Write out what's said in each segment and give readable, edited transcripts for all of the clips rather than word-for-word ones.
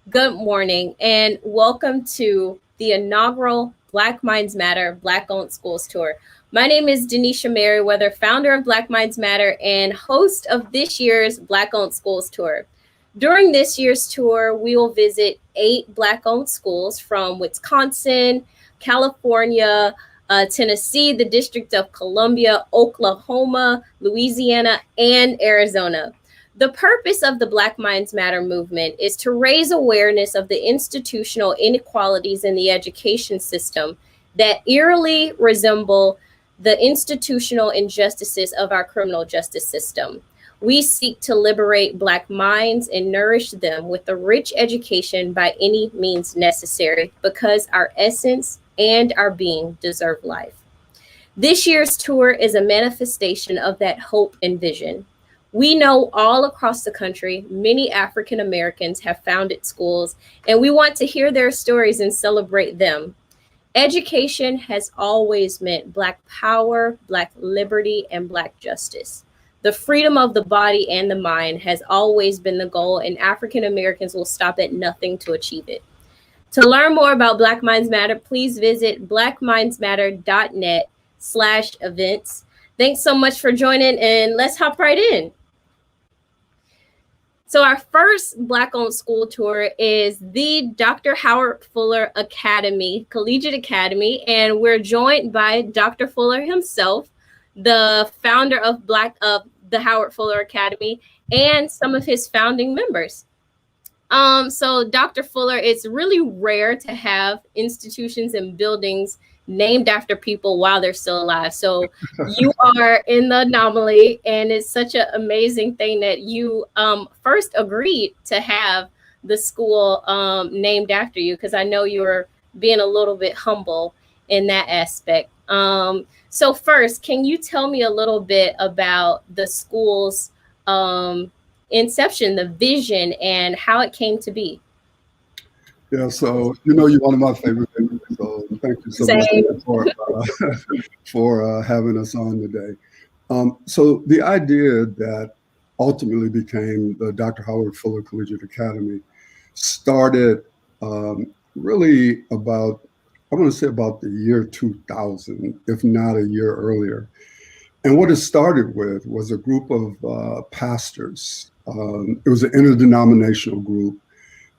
Good morning, and welcome to the inaugural Black Minds Matter Black Owned Schools Tour. My name is Denisha Merriweather, founder of Black Minds Matter and host of this year's Black Owned Schools Tour. During this year's tour, we will visit 8 Black owned schools from Wisconsin, California, Tennessee, the District of Columbia, Oklahoma, Louisiana, and Arizona. The purpose of the Black Minds Matter movement is to raise awareness of the institutional inequalities in the education system that eerily resemble the institutional injustices of our criminal justice system. We seek to liberate Black minds and nourish them with a rich education by any means necessary because our essence and our being deserve life. This year's tour is a manifestation of that hope and vision. We know all across the country, many African Americans have founded schools, and we want to hear their stories and celebrate them. Education has always meant Black power, Black liberty, and Black justice. The freedom of the body and the mind has always been the goal, and African Americans will stop at nothing to achieve it. To learn more about Black Minds Matter, please visit blackmindsmatter.net/events. Thanks so much for joining, and let's hop right in. So our first Black-owned school tour is the Dr. Howard Fuller Academy, Collegiate Academy, and we're joined by Dr. Fuller himself, the founder of the Howard Fuller Academy, and some of his founding members. So Dr. Fuller, it's really rare to have institutions and buildings named after people while they're still alive. So you are in the anomaly, and it's such an amazing thing that you first agreed to have the school named after you, because I know you were being a little bit humble in that aspect. So first, can you tell me a little bit about the school's inception, the vision, and how it came to be? Yeah, so you're one of my favorite things. So thank you so much for having us on today. So the idea that ultimately became the Dr. Howard Fuller Collegiate Academy started really about, I want to say about the year 2000, if not a year earlier. And what it started with was a group of pastors. It was an interdenominational group.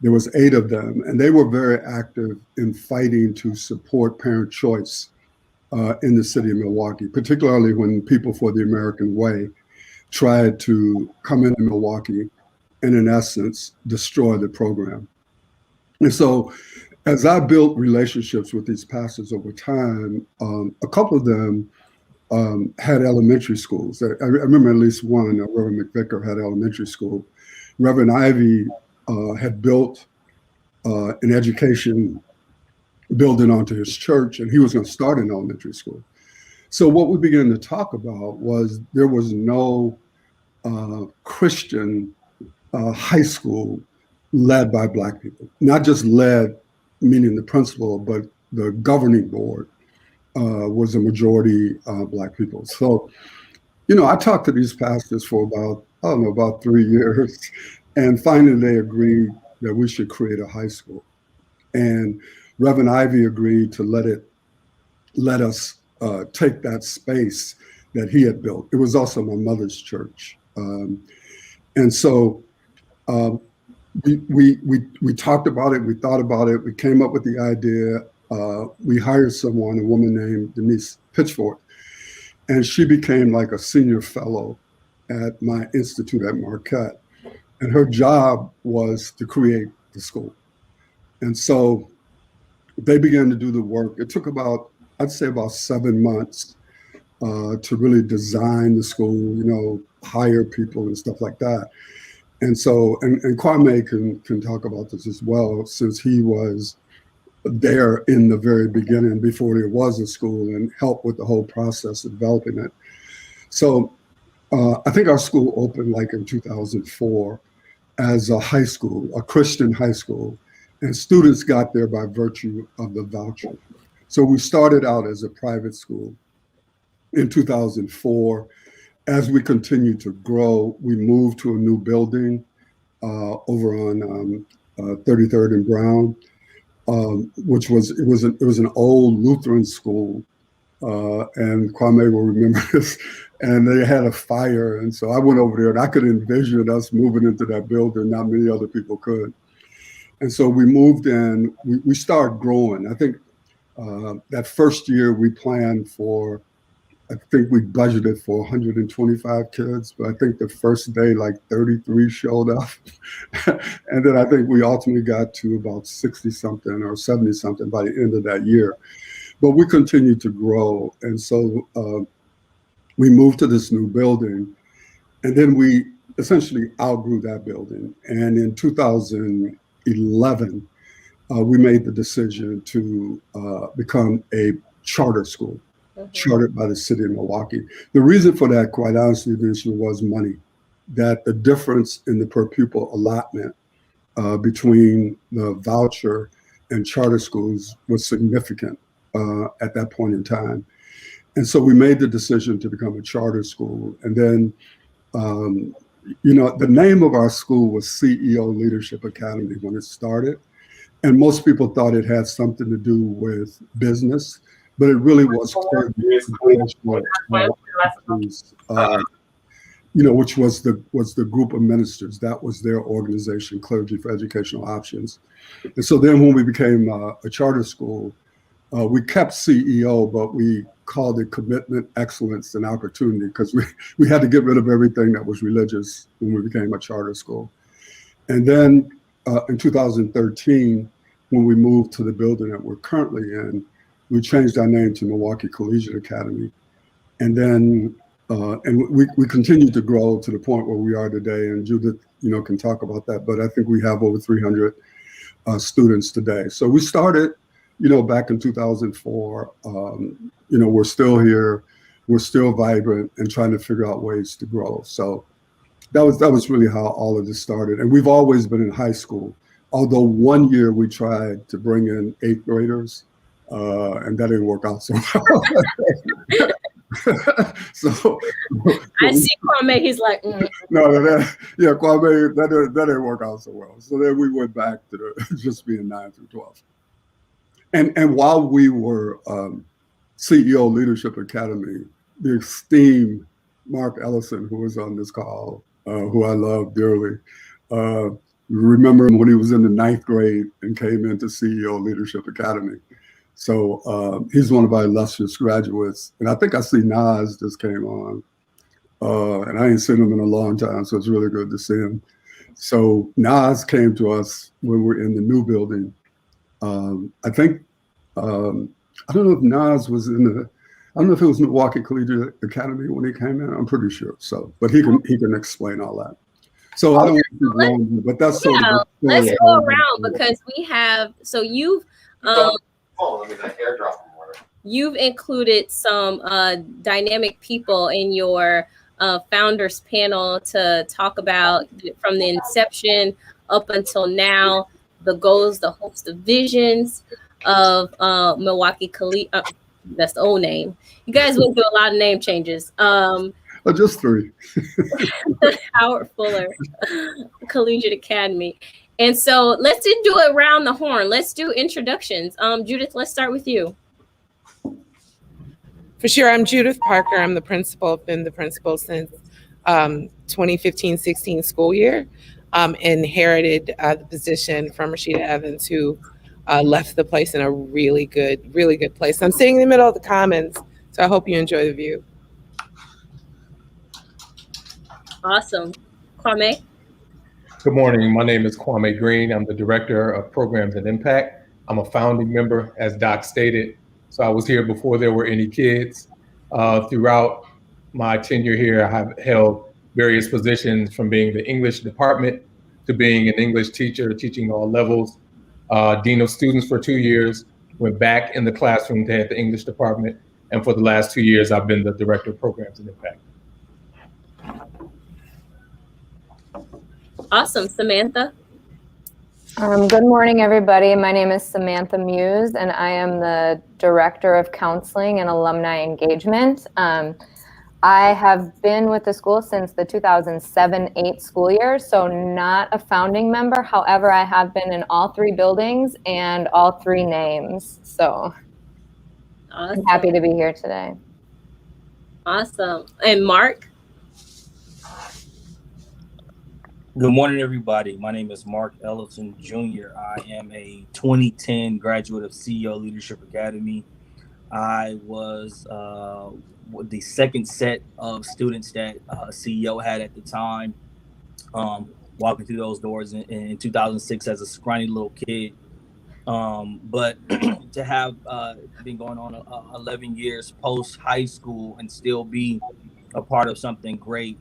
There was 8 of them, and they were very active in fighting to support parent choice in the city of Milwaukee, particularly when People for the American Way tried to come into Milwaukee and, in essence, destroy the program. And so as I built relationships with these pastors over time, a couple of them had elementary schools. I remember at least one, Reverend McVicker had elementary school. Reverend Ivy had built an education building onto his church, and he was going to start an elementary school. So what we began to talk about was there was no Christian high school led by Black people, not just led, meaning the principal, but the governing board was a majority Black people. So, I talked to these pastors for about 3 years. And finally, they agreed that we should create a high school. And Reverend Ivy agreed to let us take that space that he had built. It was also my mother's church. And so we talked about it, we thought about it, we came up with the idea. We hired someone, a woman named Denise Pitchford, and she became like a senior fellow at my institute at Marquette. And her job was to create the school. And so they began to do the work. It took I'd say about 7 months to really design the school, hire people and stuff like that. And so, and Kwame can talk about this as well, since he was there in the very beginning before there was a school and helped with the whole process of developing it. So I think our school opened like in 2004. As a high school, a Christian high school, and students got there by virtue of the voucher. So we started out as a private school in 2004. As we continued to grow, we moved to a new building over on 33rd and Brown, which was an old Lutheran school, and Kwame will remember this. And they had a fire, and so I went over there, and I could envision us moving into that building. Not many other people could, and so we moved in. We started growing. I think that first year we planned for. I think we budgeted for 125 kids, but I think the first day, like 33 showed up. And then I think we ultimately got to about 60 something or 70 something by the end of that year. But we continued to grow. And so we moved to this new building, and then we essentially outgrew that building. And in 2011, we made the decision to become a charter school. Chartered by the city of Milwaukee. The reason for that, quite honestly, was money. That the difference in the per pupil allotment between the voucher and charter schools was significant at that point in time. And so we made the decision to become a charter school. And then, the name of our school was CEO Leadership Academy when it started. And most people thought it had something to do with business. But it really was, which was the group of ministers. That was their organization, Clergy for Educational Options. And so then when we became a charter school, we kept CEO, but we called it Commitment, Excellence, and Opportunity, because we had to get rid of everything that was religious when we became a charter school. And then in 2013, when we moved to the building that we're currently in, we changed our name to Milwaukee Collegiate Academy. And then we continued to grow to the point where we are today. And Judith, can talk about that. But I think we have over 300 students today. So we started, back in 2004. We're still here. We're still vibrant and trying to figure out ways to grow. So that was really how all of this started. And we've always been in high school. Although one year we tried to bring in 8th graders. And that didn't work out so well. So I see Kwame, he's like, Kwame, that didn't work out so well. So then we went back to just being 9 through 12. And while we were CEO Leadership Academy, the esteemed Mark Ellison, who was on this call, who I love dearly, remember him when he was in the 9th grade and came into CEO Leadership Academy. So he's one of our illustrious graduates. And I think I see Nas just came on. And I ain't seen him in a long time, so it's really good to see him. So Nas came to us when we were in the new building. I think, I don't know if Nas was I don't know if it was Milwaukee Collegiate Academy when he came in. I'm pretty sure. So, but he can explain all that. So I don't want to keep going, but that's sort of. Let's go around because we have, so you've included some dynamic people in your founders panel to talk about from the inception up until now, the goals, the hopes, the visions of Milwaukee Collegiate. That's the old name. You guys went through a lot of name changes. Just 3. Howard Fuller Collegiate Academy. And so let's do it around the horn. Let's do introductions. Judith, let's start with you. For sure. I'm Judith Parker. I'm the principal. I've been the principal since 2015-16 school year. Inherited the position from Rashida Evans, who left the place in a really good place. I'm sitting in the middle of the Commons, so I hope you enjoy the view. Awesome. Kwame? Good morning. My name is Kwame Green. I'm the Director of Programs and Impact. I'm a founding member, as Doc stated. So I was here before there were any kids. Throughout my tenure here, I have held various positions from being the English department to being an English teacher, teaching all levels, Dean of Students for 2 years, went back in the classroom to head the English department. And for the last 2 years, I've been the Director of Programs and Impact. Awesome. Samantha? Good morning, everybody. My name is Samantha Muse, and I am the Director of Counseling and Alumni Engagement. I have been with the school since the 2007-8 school year, so not a founding member. However, I have been in all 3 buildings and all 3 names. So Awesome. I'm happy to be here today. Awesome. And Mark? Good morning, everybody. My name is Mark Ellison Jr. I am a 2010 graduate of CEO Leadership Academy. I was the second set of students that CEO had at the time, walking through those doors in 2006 as a scrawny little kid. But to have been going on 11 years post high school and still be a part of something great,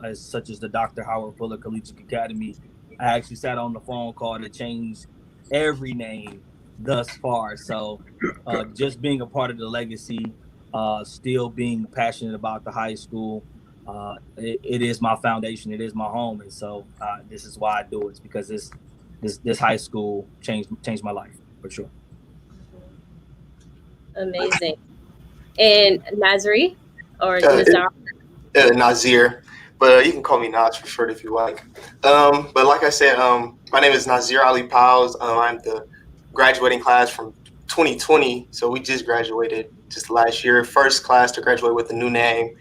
as such as the Dr. Howard Fuller Collegiate Academy. I actually sat on the phone call to change every name thus far. So just being a part of the legacy, still being passionate about the high school, it is my foundation. It is my home. And so this is why I do it. It's because this high school changed my life for sure. Amazing. And Nazri or Nazir, but you can call me Naz for short if you like. But like I said, my name is Nazir Ali Powles. I'm the graduating class from 2020, so we just graduated just last year. First class to graduate with a new name.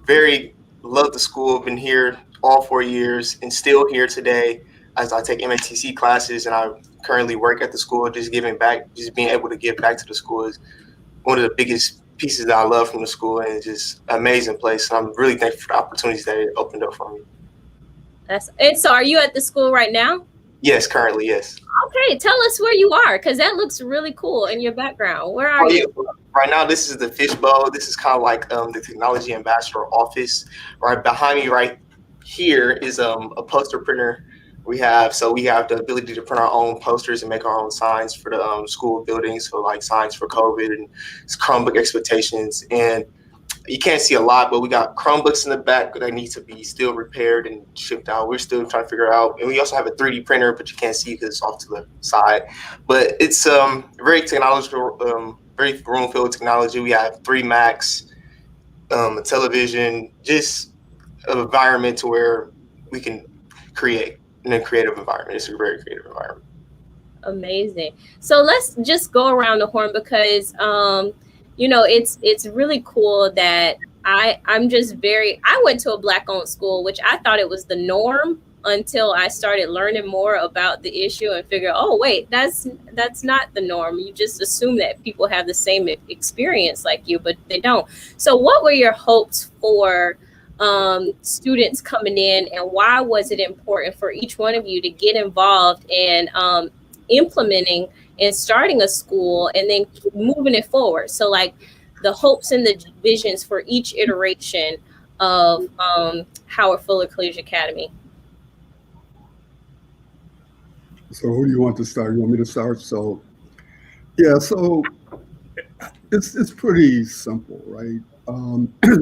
Very love the school. Been here all 4 years and still here today as I take MATC classes, and I currently work at the school. Just giving back, just being able to give back to the school is one of the biggest pieces that I love from the school, and it's just an amazing place. And I'm really thankful for the opportunities that it opened up for me. And so are you at the school right now? Yes, currently, yes. Okay, tell us where you are, because that looks really cool in your background. Where are you? Right now, this is the Fishbowl. This is kind of like the Technology Ambassador office. Right behind me right here is a poster printer we have. So we have the ability to print our own posters and make our own signs for the school buildings. So like signs for COVID and Chromebook expectations. And you can't see a lot, but we got Chromebooks in the back that need to be still repaired and shipped out. We're still trying to figure out. And we also have a 3D printer, but you can't see because it's off to the side. But it's very technological, very room filled with technology. We have 3 Macs, a television, just an environment to where we can create in a creative environment. It's a very creative environment. Amazing. So let's just go around the horn because it's really cool that I went to a Black-owned school, which I thought it was the norm until I started learning more about the issue and figure, oh wait, that's not the norm. You just assume that people have the same experience like you, but they don't. So what were your hopes for students coming in, and why was it important for each one of you to get involved in implementing and starting a school and then moving it forward? So like the hopes and the visions for each iteration of Howard Fuller Collegiate Academy. So who do you want to start? You want me to start? So yeah, so it's pretty simple, right?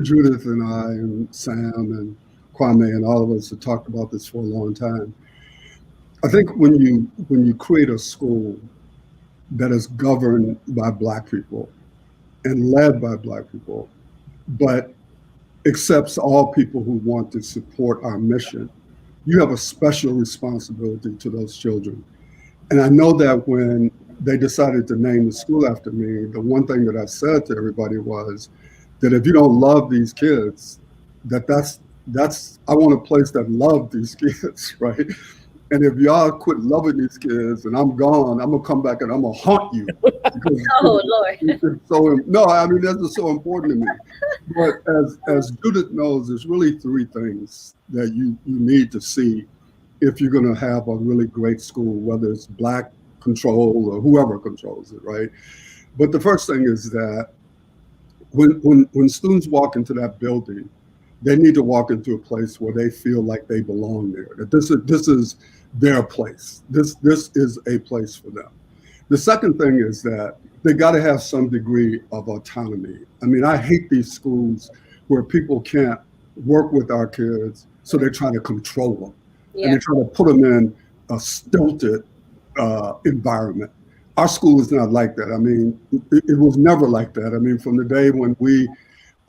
Judith and I and Sam and Kwame and all of us have talked about this for a long time. I think when you create a school that is governed by Black people and led by Black people, but accepts all people who want to support our mission, you have a special responsibility to those children. And I know that when they decided to name the school after me, the one thing that I said to everybody was that if you don't love these kids, that's I want a place that loves these kids, right? And if y'all quit loving these kids and I'm gone, I'm gonna come back and I'm gonna haunt you. Oh Lord! No, I mean that's just so important to me. But as Judith knows, there's really 3 things that you need to see if you're gonna have a really great school, whether it's Black control or whoever controls it, right? But the first thing is that when students walk into that building, they need to walk into a place where they feel like they belong there. That this is their place. This is a place for them. The second thing is that they got to have some degree of autonomy. I mean, I hate these schools where people can't work with our kids, so they try to control them. Yeah. And they try to put them in a stilted environment. Our school is not like that. I mean, it was never like that. I mean, from the day when we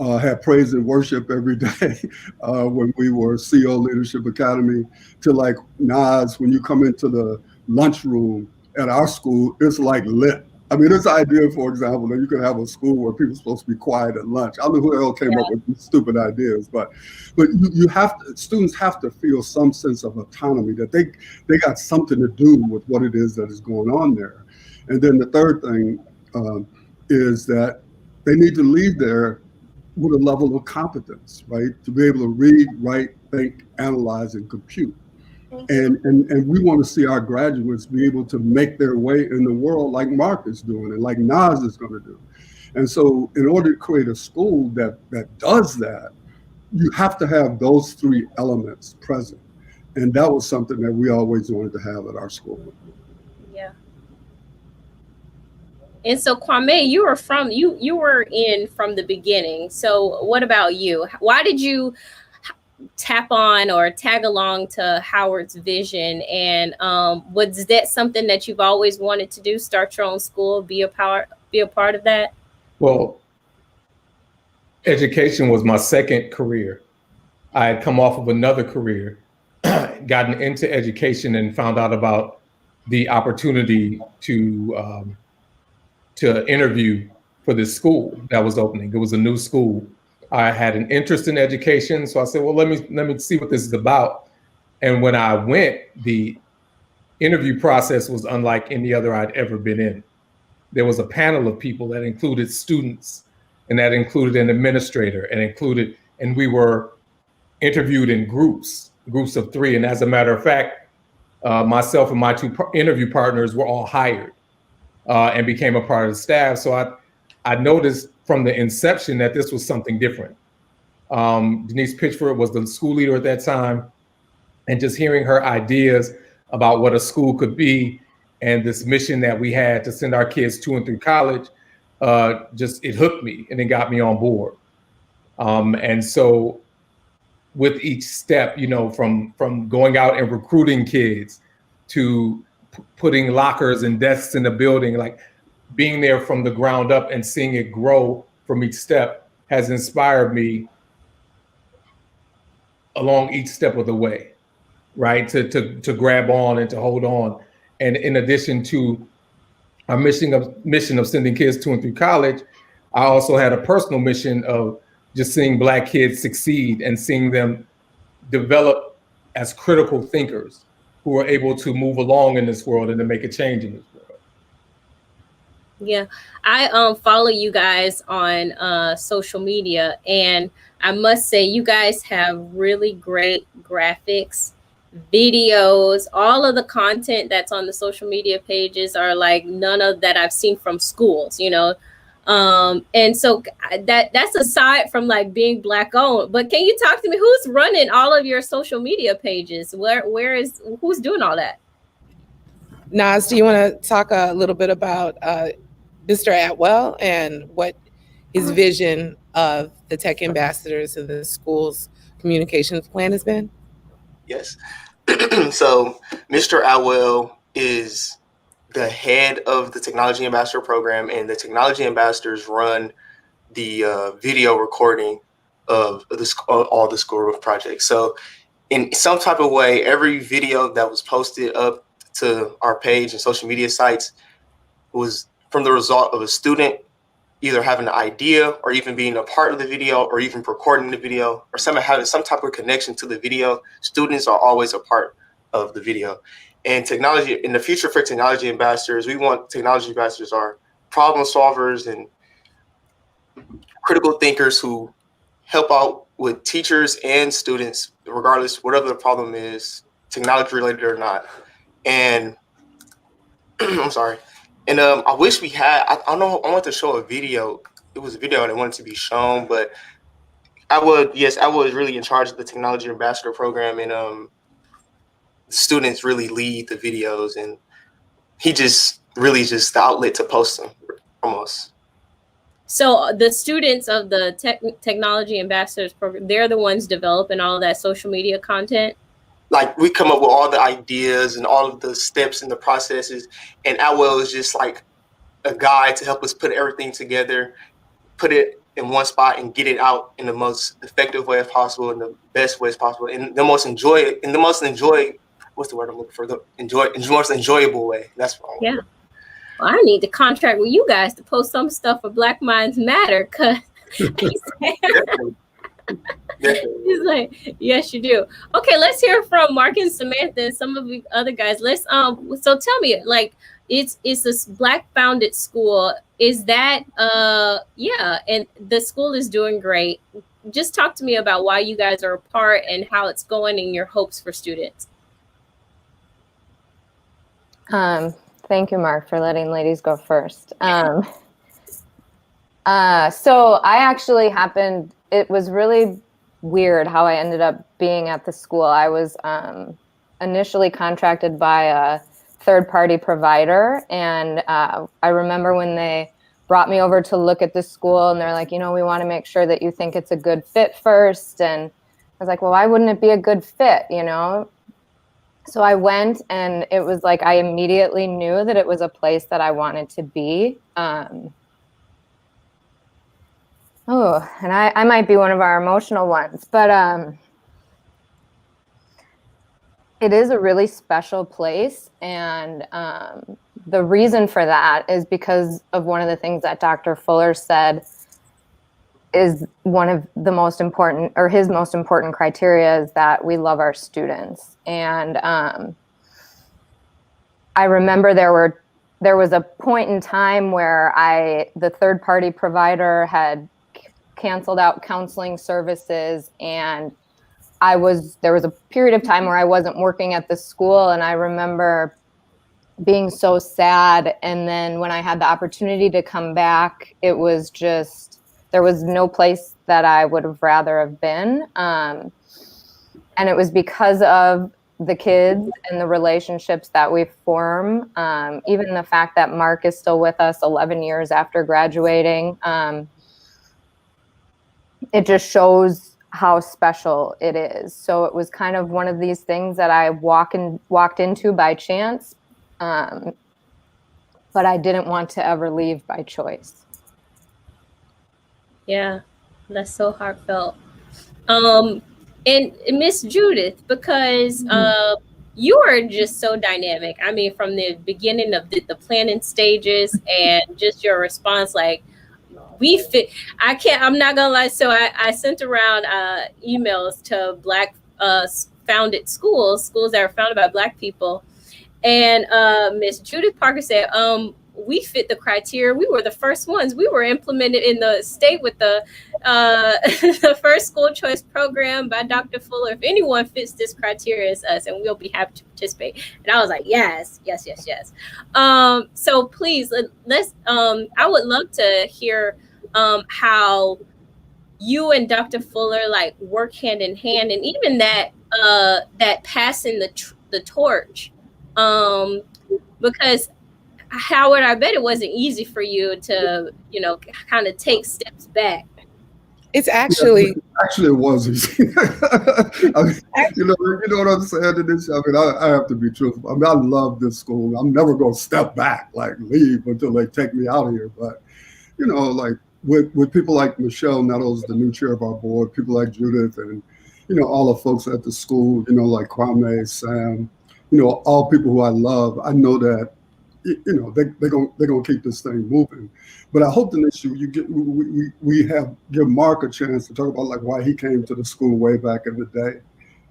had praise and worship every day when we were CO Leadership Academy, to like Nas, when you come into the lunchroom at our school, it's like lit. I mean, this idea, for example, that you could have a school where people are supposed to be quiet at lunch. I don't know who the hell came up with these stupid ideas, but you have to, students have to feel some sense of autonomy, that they got something to do with what it is that is going on there. And then the third thing is that they need to leave there with a level of competence, right? To be able to read, write, think, analyze, and compute. And we want to see our graduates be able to make their way in the world like Mark is doing and like Nas is going to do. And so in order to create a school that does that, you have to have those three elements present. And that was something that we always wanted to have at our school. Yeah. And so Kwame, you were in from the beginning. So what about you? Why did you tap on or tag along to Howard's vision? And was that something that you've always wanted to do? Start your own school, be a part of that? Well, education was my second career. I had come off of another career, gotten into education, and found out about the opportunity to interview for this school that was opening. It was a new school. I had an interest in education, so I said, well, let me see what this is about. And when I went, the interview process was unlike any other I'd ever been in. There was a panel of people that included students, and that included an administrator, and we were interviewed in groups of 3. And as a matter of fact, myself and my 2 interview partners were all hired and became a part of the staff. So I noticed from the inception that this was something different. Denise Pitchford was the school leader at that time, and just hearing her ideas about what a school could be and this mission that we had to send our kids to and through college, it hooked me and it got me on board. And so with each step, from going out and recruiting kids to putting lockers and desks in the building, like being there from the ground up and seeing it grow from each step has inspired me along each step of the way, right? To grab on and to hold on. And in addition to our mission of sending kids to and through college, I also had a personal mission of just seeing Black kids succeed and seeing them develop as critical thinkers who are able to move along in this world and to make a change in this world. Yeah, I follow you guys on social media, and I must say you guys have really great graphics, videos. All of the content that's on the social media pages are like none of that I've seen from schools, and so that's aside from like being Black owned. But can you talk to me, who's running all of your social media pages? Who's doing all that? Nas, do you want to talk a little bit about Mr. Atwell and what his vision of the tech ambassadors and the school's communications plan has been? Yes. So Mr. Atwell is the head of the Technology Ambassador program, and the Technology Ambassadors run the video recording of all the school roof projects. So in some type of way, every video that was posted up to our page and social media sites was from the result of a student either having an idea or even being a part of the video or even recording the video or somehow having some type of connection to the video. Students are always a part of the video. And technology, in the future for technology ambassadors, we want technology ambassadors are problem solvers and critical thinkers who help out with teachers and students, regardless, whatever the problem is, technology related or not. And I'm sorry. And I wish we had, I want to show a video. It was a video and I wanted to be shown, but I was really in charge of the technology ambassador program, and students really lead the videos, and he just really just the outlet to post them almost. So the students of the technology ambassadors program, they're the ones developing all of that social media content? Like, we come up with all the ideas and all of the steps and the processes, and Atwell is just like a guide to help us put everything together, put it in one spot and get it out in the most effective way possible, in the best ways possible, in the most what's the word I'm looking for? Most enjoyable way. That's what Yeah. Well, I need to contract with you guys to post some stuff for Black Minds Matter, because Definitely. he's like, yes, you do. Okay, let's hear from Mark and Samantha and some of the other guys. Let's so tell me, like, it's this Black founded school. Is that yeah, and the school is doing great. Just talk to me about why you guys are a part and how it's going and your hopes for students. Thank you, Mark, for letting ladies go first. So I actually happened, it was really weird how I ended up being at the school. I was initially contracted by a third-party provider, and I remember when they brought me over to look at the school, and they're like, you know, we want to make sure that you think it's a good fit first. And I was like, well, why wouldn't it be a good fit, you know? So I went, and it was like I immediately knew that it was a place that I wanted to be. And I might be one of our emotional ones, but it is a really special place. And the reason for that is because of one of the things that Dr. Fuller said is one of the most important, or his most important criteria, is that we love our students. And I remember there was a point in time where the third party provider had canceled out counseling services, and there was a period of time where I wasn't working at the school, and I remember being so sad. And then when I had the opportunity to come back, it was just, there was no place that I would have rather have been. And it was because of the kids and the relationships that we form. Even the fact that Mark is still with us 11 years after graduating, it just shows how special it is. So it was kind of one of these things that I walked into by chance, but I didn't want to ever leave by choice. Yeah, that's so heartfelt. And Miss Judith, because you are just so dynamic. I mean, from the beginning of the planning stages and just your response, like, we fit. I'm not gonna lie. So I sent around emails to Black founded schools that are founded by Black people. And Miss Judith Parker said, we fit the criteria. We were the first ones. We were implemented in the state with the the first school choice program by Dr. Fuller. If anyone fits this criteria, it's us, and we'll be happy to participate. And I was like, yes. So please, let's. I would love to hear how you and Dr. Fuller like work hand in hand, and even that passing the torch, because Howard, I bet it wasn't easy for you to, kind of take steps back. It's actually it was easy. I mean, you know what I'm saying to this? I mean, I have to be truthful. I mean, I love this school. I'm never going to step back, like leave until they take me out of here. But, like with people like Michelle Nettles, the new chair of our board, people like Judith, and, all the folks at the school, like Kwame, Sam, all people who I love, I know that, they're gonna keep this thing moving. But I hope the next year we give Mark a chance to talk about like why he came to the school way back in the day,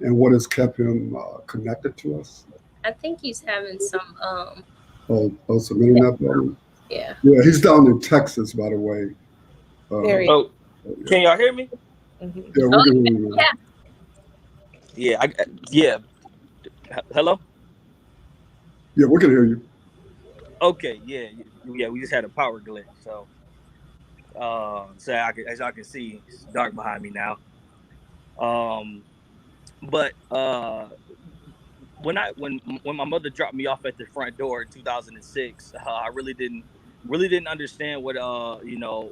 and what has kept him connected to us. I think he's having some some internet problems. Yeah, he's down in Texas, by the way. Can y'all hear me? Mm-hmm. Yeah, we can hear you now. Yeah. Hello? Yeah, we can hear you. Okay, yeah, we just had a power glitch, so as y'all can see, it's dark behind me now. But when my mother dropped me off at the front door in 2006, I really didn't understand what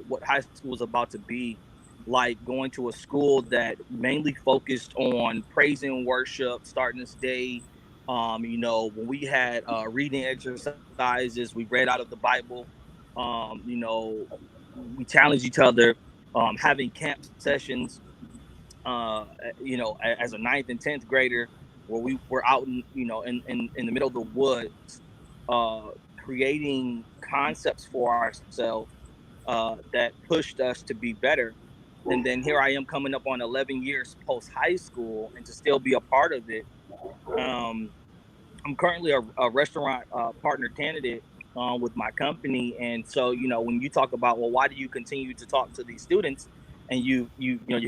what high school was about to be like, going to a school that mainly focused on praise and worship, starting this day. When we had reading exercises, we read out of the Bible. We challenged each other having camp sessions, as a 9th and 10th grader, where we were out in the middle of the woods, creating concepts for ourselves that pushed us to be better. And then here I am coming up on 11 years post high school, and to still be a part of it. I'm currently a restaurant partner candidate with my company, and so when you talk about, well, why do you continue to talk to these students, and you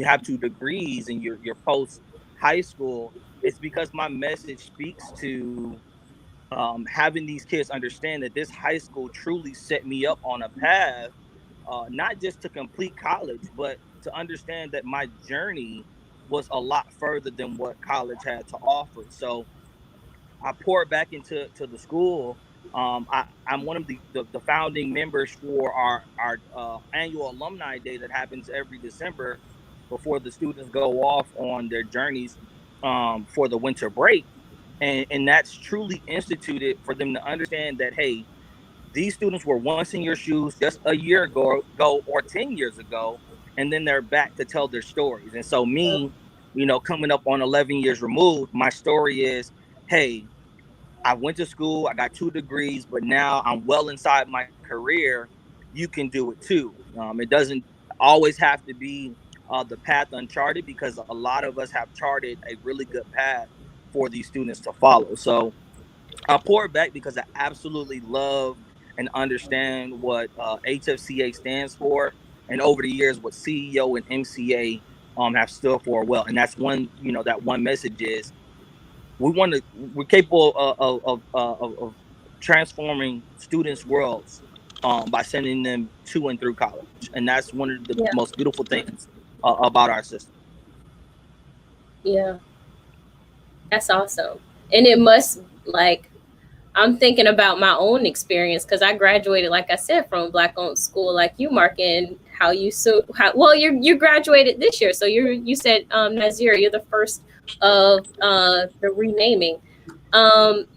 have 2 degrees and you're post high school, it's because my message speaks to having these kids understand that this high school truly set me up on a path, not just to complete college, but to understand that my journey was a lot further than what college had to offer. So I poured back into the school. I'm one of the founding members for our annual alumni day that happens every December before the students go off on their journeys for the winter break. And that's truly instituted for them to understand that, hey, these students were once in your shoes just a year ago or 10 years ago, and then they're back to tell their stories. And so me, coming up on 11 years removed, my story is, hey, I went to school, I got 2 degrees, but now I'm well inside my career. You can do it too. It doesn't always have to be the path uncharted, because a lot of us have charted a really good path for these students to follow. So I pour it back because I absolutely love and understand what HFCA stands for, and over the years what CEO and MCA have stood for well. And that's that one message is, we're capable of transforming students' worlds by sending them to and through college, and that's one of the most beautiful things about our system. Yeah, that's awesome. And it must, like, I'm thinking about my own experience, because I graduated, like I said, from a Black-owned school like you, Mark, and how you you graduated this year. So you said, Nazir, you're the first of the renaming. And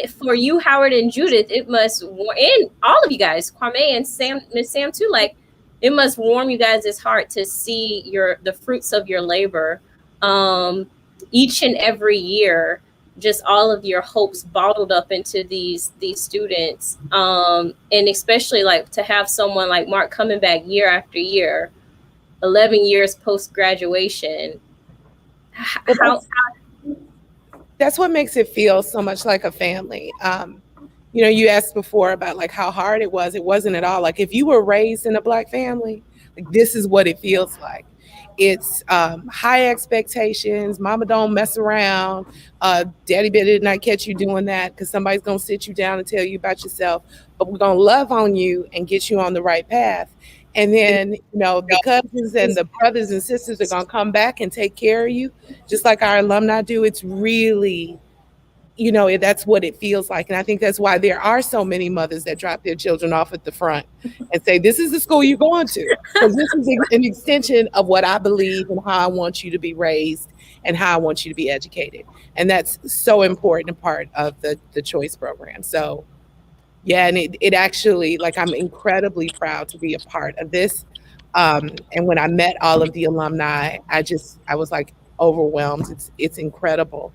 for you, Howard and Judith, it must, and all of you guys, Kwame and Sam, Miss Sam too, like, it must warm you guys' heart to see the fruits of your labor, each and every year. Just all of your hopes bottled up into these students, and especially, like, to have someone like Mark coming back year after year, 11 years post graduation. That's what makes it feel so much like a family. You asked before about like how hard it was. It wasn't at all. Like, if you were raised in a Black family, like, this is what it feels like. It's high expectations. Mama don't mess around. Daddy better not catch you doing that, because somebody's going to sit you down and tell you about yourself. But we're going to love on you and get you on the right path. And then, the cousins and the brothers and sisters are going to come back and take care of you, just like our alumni do. It's really, that's what it feels like. And I think that's why there are so many mothers that drop their children off at the front and say, this is the school you're going to, because this is an extension of what I believe and how I want you to be raised and how I want you to be educated. And that's so important, a part of the choice program. So yeah, and it actually, like, I'm incredibly proud to be a part of this. And when I met all of the alumni, I was like overwhelmed. It's incredible.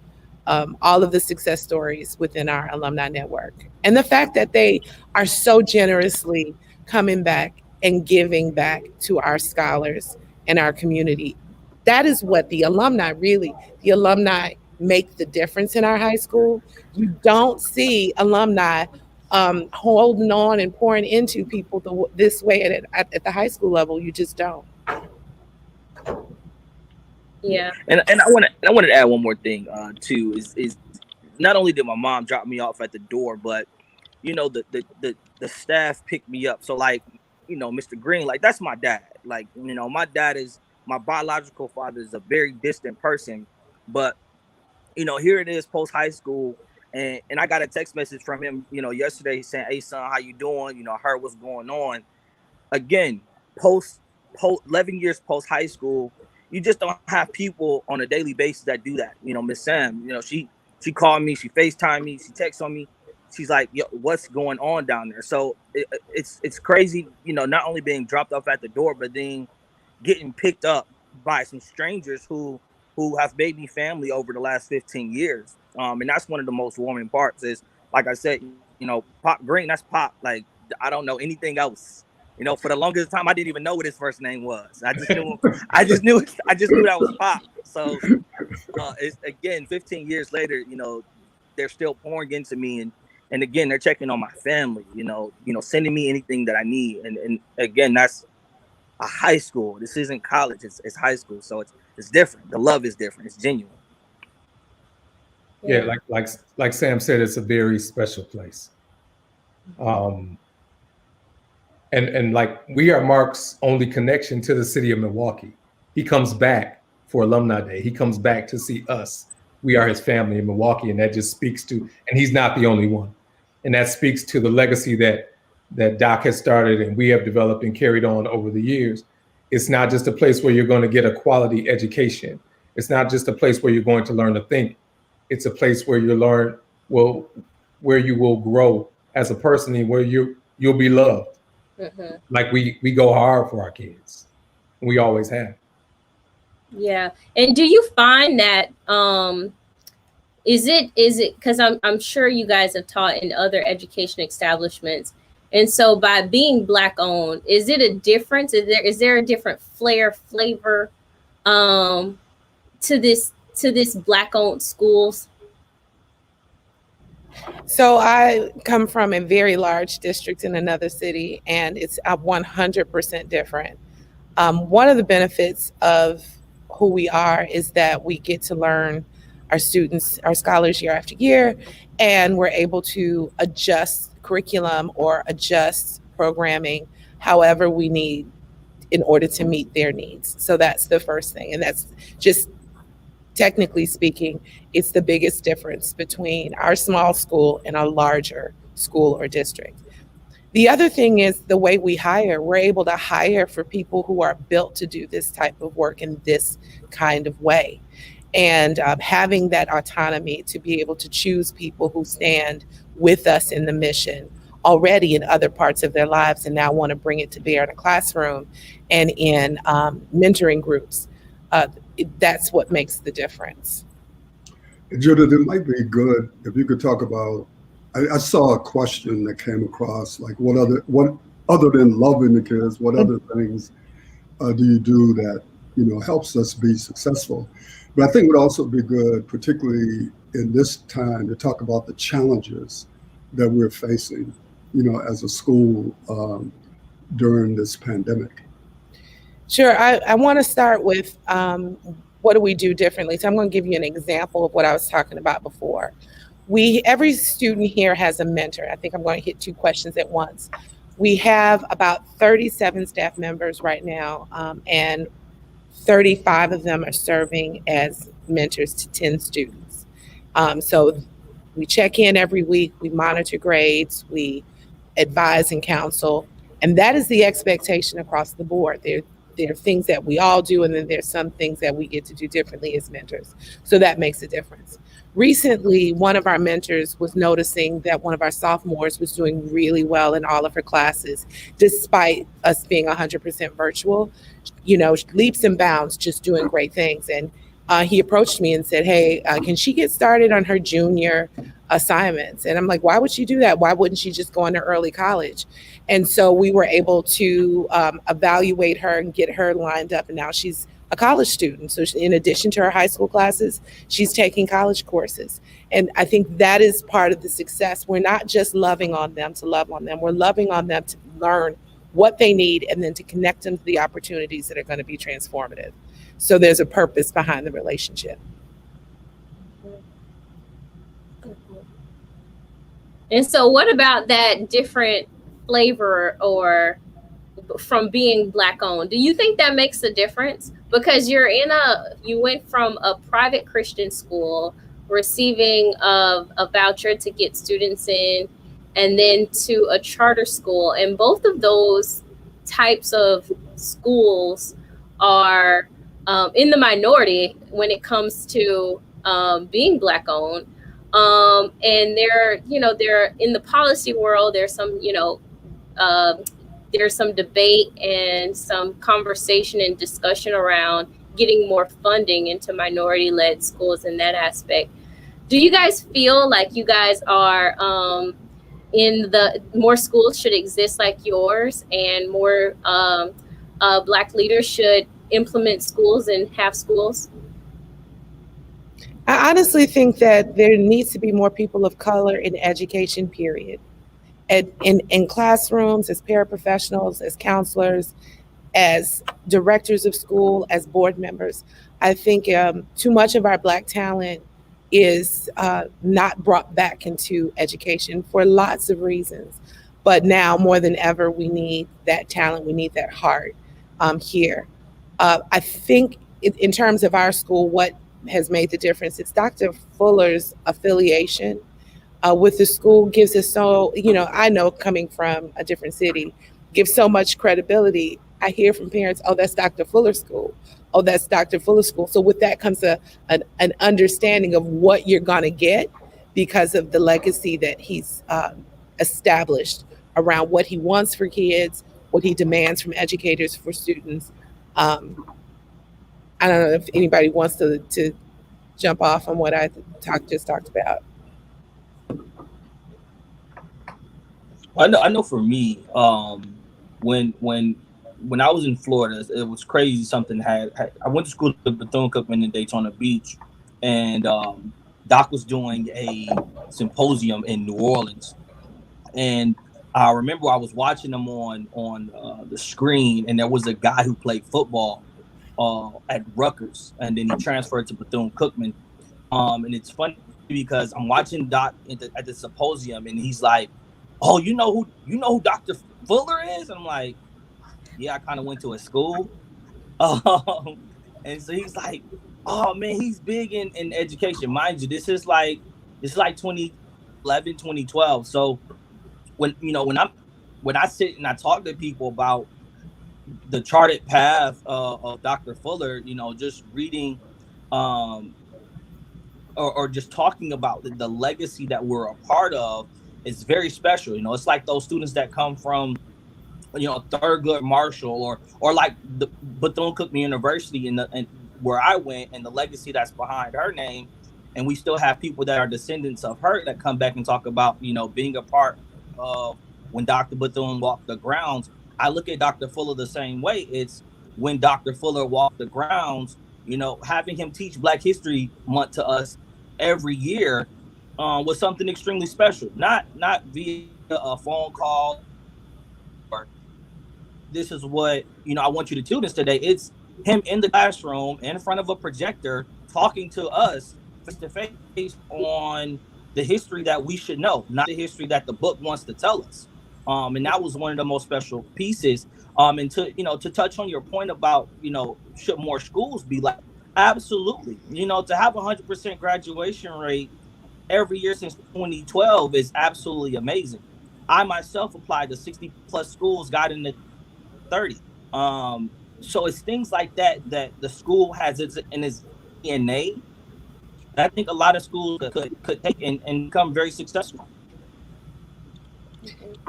All of the success stories within our alumni network, and the fact that they are so generously coming back and giving back to our scholars and our community. That is what the alumni make the difference in our high school. You don't see alumni holding on and pouring into people this way at the high school level. You just don't. Yeah. And I wanted to add one more thing too, is not only did my mom drop me off at the door, but the staff picked me up. So, like, Mr. Green, like, that's my dad. Like, my dad is my biological father, is a very distant person, but here it is post high school, and I got a text message from him yesterday saying, hey son, how you doing? I heard what's going on. Again, post 11 years post high school, you just don't have people on a daily basis that do that. Miss Sam, she called me, she FaceTimed me, she texted on me. She's like, yo, what's going on down there? So it's crazy, not only being dropped off at the door, but then getting picked up by some strangers who have made me family over the last 15 years. And that's one of the most warming parts is, like I said, Pop Green, that's Pop. Like, I don't know anything else. For the longest time, I didn't even know what his first name was. I just knew that was Pop. So it's, again, 15 years later, they're still pouring into me, and again, they're checking on my family, sending me anything that I need. And again, that's a high school. This isn't college. It's high school. So it's different. The love is different. It's genuine. Yeah, like Sam said, it's a very special place. And like, we are Mark's only connection to the city of Milwaukee. He comes back for Alumni Day. He comes back to see us. We are his family in Milwaukee, and that just speaks to, and he's not the only one. And that speaks to the legacy that Doc has started and we have developed and carried on over the years. It's not just a place where you're going to get a quality education. It's not just a place where you're going to learn to think. It's a place where you learn, where you will grow as a person and where you'll be loved. Mm-hmm. Like we go hard for our kids. We always have. Yeah. And do you find that is it because I'm sure you guys have taught in other education establishments, and so by being Black owned, is it a difference? Is there a different flavor to this Black owned schools? So I come from a very large district in another city, and it's 100% different. One of the benefits of who we are is that we get to learn our students, our scholars year after year, and we're able to adjust curriculum or adjust programming however we need in order to meet their needs. So that's the first thing. And that's just, technically speaking, it's the biggest difference between our small school and a larger school or district. The other thing is the way we hire. We're able to hire for people who are built to do this type of work in this kind of way. And having that autonomy to be able to choose people who stand with us in the mission already in other parts of their lives and now want to bring it to bear in a classroom and in mentoring groups. That's what makes the difference. Judith, it might be good if you could talk about, I saw a question that came across, like what other than loving the kids, what other things do you do that, helps us be successful? But I think it would also be good, particularly in this time, to talk about the challenges that we're facing, as a school during this pandemic. Sure. I want to start with what do we do differently? So I'm going to give you an example of what I was talking about before. Every student here has a mentor. I think I'm going to hit two questions at once. We have about 37 staff members right now, and 35 of them are serving as mentors to 10 students. So we check in every week, we monitor grades, we advise and counsel, and that is the expectation across the board. There are things that we all do, and then there's some things that we get to do differently as mentors. So that makes a difference. Recently, one of our mentors was noticing that one of our sophomores was doing really well in all of her classes, despite us being 100% virtual, leaps and bounds, just doing great things. And he approached me and said, hey, can she get started on her junior assignments? And I'm like, why would she do that? Why wouldn't she just go into early college? And so we were able to evaluate her and get her lined up. And now she's a college student. So in addition to her high school classes, she's taking college courses. And I think that is part of the success. We're not just loving on them to love on them. We're loving on them to learn what they need and then to connect them to the opportunities that are going to be transformative. So there's a purpose behind the relationship. And so what about that different flavor or from being Black owned? Do you think that makes a difference? Because you went from a private Christian school receiving a voucher to get students in, and then to a charter school. And both of those types of schools are in the minority when it comes to being Black owned. And they're in the policy world, there's some, there's some debate and some conversation and discussion around getting more funding into minority-led schools in that aspect. Do you guys feel like you guys are in the more schools should exist like yours, and more Black leaders should implement schools and have schools? I honestly think that there needs to be more people of color in education, period. In classrooms, as paraprofessionals, as counselors, as directors of school, as board members. I think too much of our Black talent is not brought back into education for lots of reasons. But now more than ever, we need that talent, we need that heart here. I think in terms of our school, what has made the difference, it's Dr. Fuller's affiliation with the school gives us so, I know coming from a different city, gives so much credibility. I hear from parents, oh, that's Dr. Fuller's school. Oh, that's Dr. Fuller's school. So with that comes an understanding of what you're going to get because of the legacy that he's established around what he wants for kids, what he demands from educators for students. I don't know if anybody wants to jump off on what I just talked about. I know for me, when I was in Florida, it was crazy. Something I went to school at Bethune-Cookman in Daytona Beach, and Doc was doing a symposium in New Orleans, and I remember I was watching them on the screen, and there was a guy who played football at Rutgers, and then he transferred to Bethune-Cookman. And it's funny because I'm watching Doc at the symposium, and he's like, "Oh, you know who Dr. Fuller is?" And I'm like, "Yeah, I kind of went to a school." And so he's like, "Oh man, he's big in education." Mind you, this is like 2011, 2012. So when I sit and I talk to people about the charted path of Dr. Fuller, just reading or just talking about the legacy that we're a part of is very special. It's like those students that come from Thurgood Marshall or like the Bethune-Cookman University and where I went, and the legacy that's behind her name. And we still have people that are descendants of her that come back and talk about being a part of when Dr. Bethune walked the grounds. I look at Dr. Fuller the same way. It's when Dr. Fuller walked the grounds, having him teach Black History Month to us every year was something extremely special. Not via a phone call or this is what I want you to do this today. It's him in the classroom in front of a projector talking to us face to face on the history that we should know, not the history that the book wants to tell us. And that was one of the most special pieces. And to touch on your point about should more schools be like, absolutely. To have 100% graduation rate every year since 2012 is absolutely amazing. I myself applied to 60 plus schools, got into 30. So it's things like that the school has in its DNA. I think a lot of schools could take and become very successful.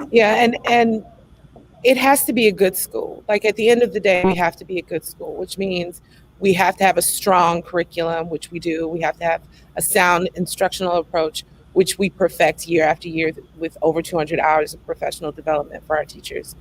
Yeah, and it has to be a good school. Like at the end of the day, we have to be a good school, which means we have to have a strong curriculum, which we do. We have to have a sound instructional approach, which we perfect year after year with over 200 hours of professional development for our teachers.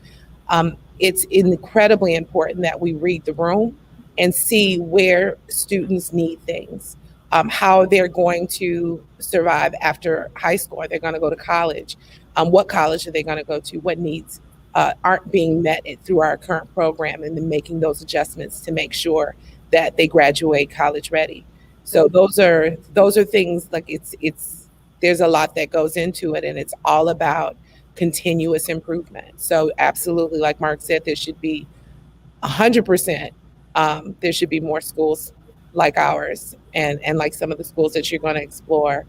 It's incredibly important that we read the room and see where students need things, how they're going to survive after high school. Are they going to go to college? What college are they going to go to? What needs aren't being met through our current program, and then making those adjustments to make sure that they graduate college ready. So those are things like it's there's a lot that goes into it, and it's all about continuous improvement. So absolutely, like Mark said, there should be 100%. There should be more schools like ours, and like some of the schools that you're going to explore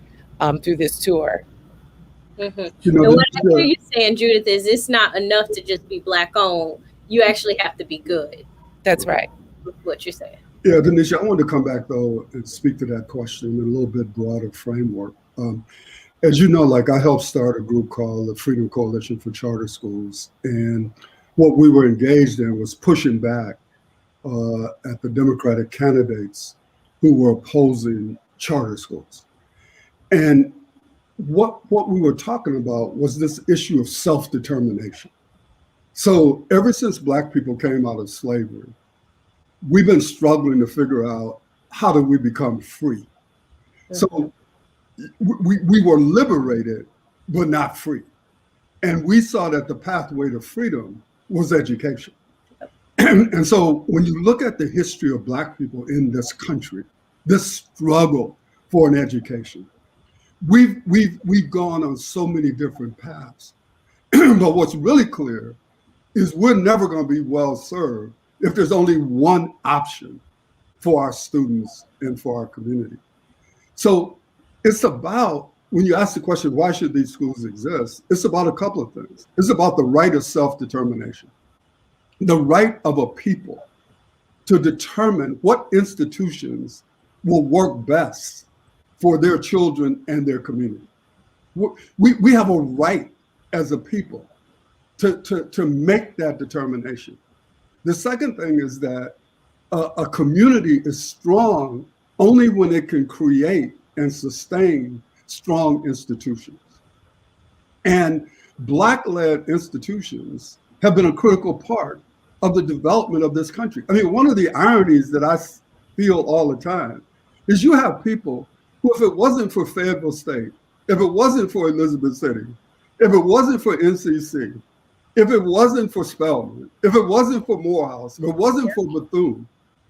through this tour. Mm-hmm. And what I hear you saying, Judith, is it's not enough to just be Black owned. You actually have to be good. That's right. What you're saying. Yeah, Denisha, I wanted to come back though and speak to that question in a little bit broader framework. As you know, like I helped start a group called the Freedom Coalition for Charter Schools, and what we were engaged in was pushing back at the Democratic candidates who were opposing charter schools. And what we were talking about was this issue of self-determination. So ever since Black people came out of slavery, we've been struggling to figure out how do we become free. So we were liberated, but not free. And we saw that the pathway to freedom was education. And so when you look at the history of Black people in this country, this struggle for an education, we've gone on so many different paths. But what's really clear is we're never going to be well served if there's only one option for our students and for our community. So it's about, when you ask the question, why should these schools exist? It's about a couple of things. It's about the right of self-determination, the right of a people to determine what institutions will work best for their children and their community. We have a right as a people to make that determination. The second thing is that a community is strong only when it can create and sustain strong institutions. And Black-led institutions have been a critical part of the development of this country. I mean, one of the ironies that I feel all the time is you have people who, if it wasn't for Fayetteville State, if it wasn't for Elizabeth City, if it wasn't for NCC, if it wasn't for Spelman, if it wasn't for Morehouse, if it wasn't for Bethune,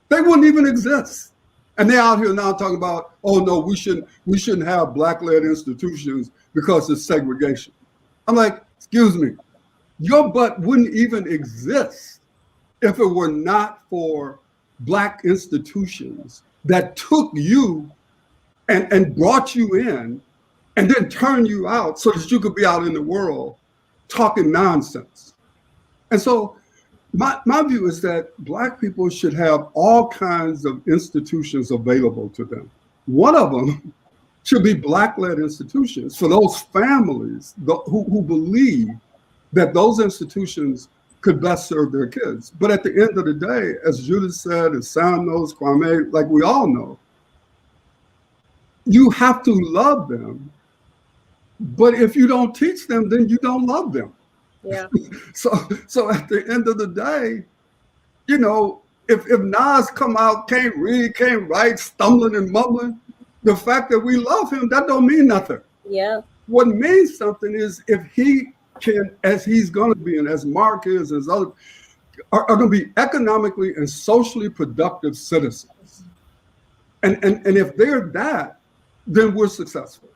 they wouldn't even exist. And they're out here now talking about, oh no, we shouldn't have Black-led institutions because of segregation. I'm like, excuse me, your butt wouldn't even exist if it were not for Black institutions that took you and brought you in and then turned you out so that you could be out in the world talking nonsense. And so my view is that Black people should have all kinds of institutions available to them. One of them should be Black-led institutions for those families who believe that those institutions could best serve their kids. But at the end of the day, as Judith said, as Sam knows, Kwame, like we all know, you have to love them. But if you don't teach them, then you don't love them. Yeah. So at the end of the day, you know, if Nas come out, can't read, can't write, stumbling and mumbling, the fact that we love him, that don't mean nothing. Yeah. What means something is if he can, as he's going to be, and as Mark is, as other, are going to be economically and socially productive citizens. And if they're that, then we're successful.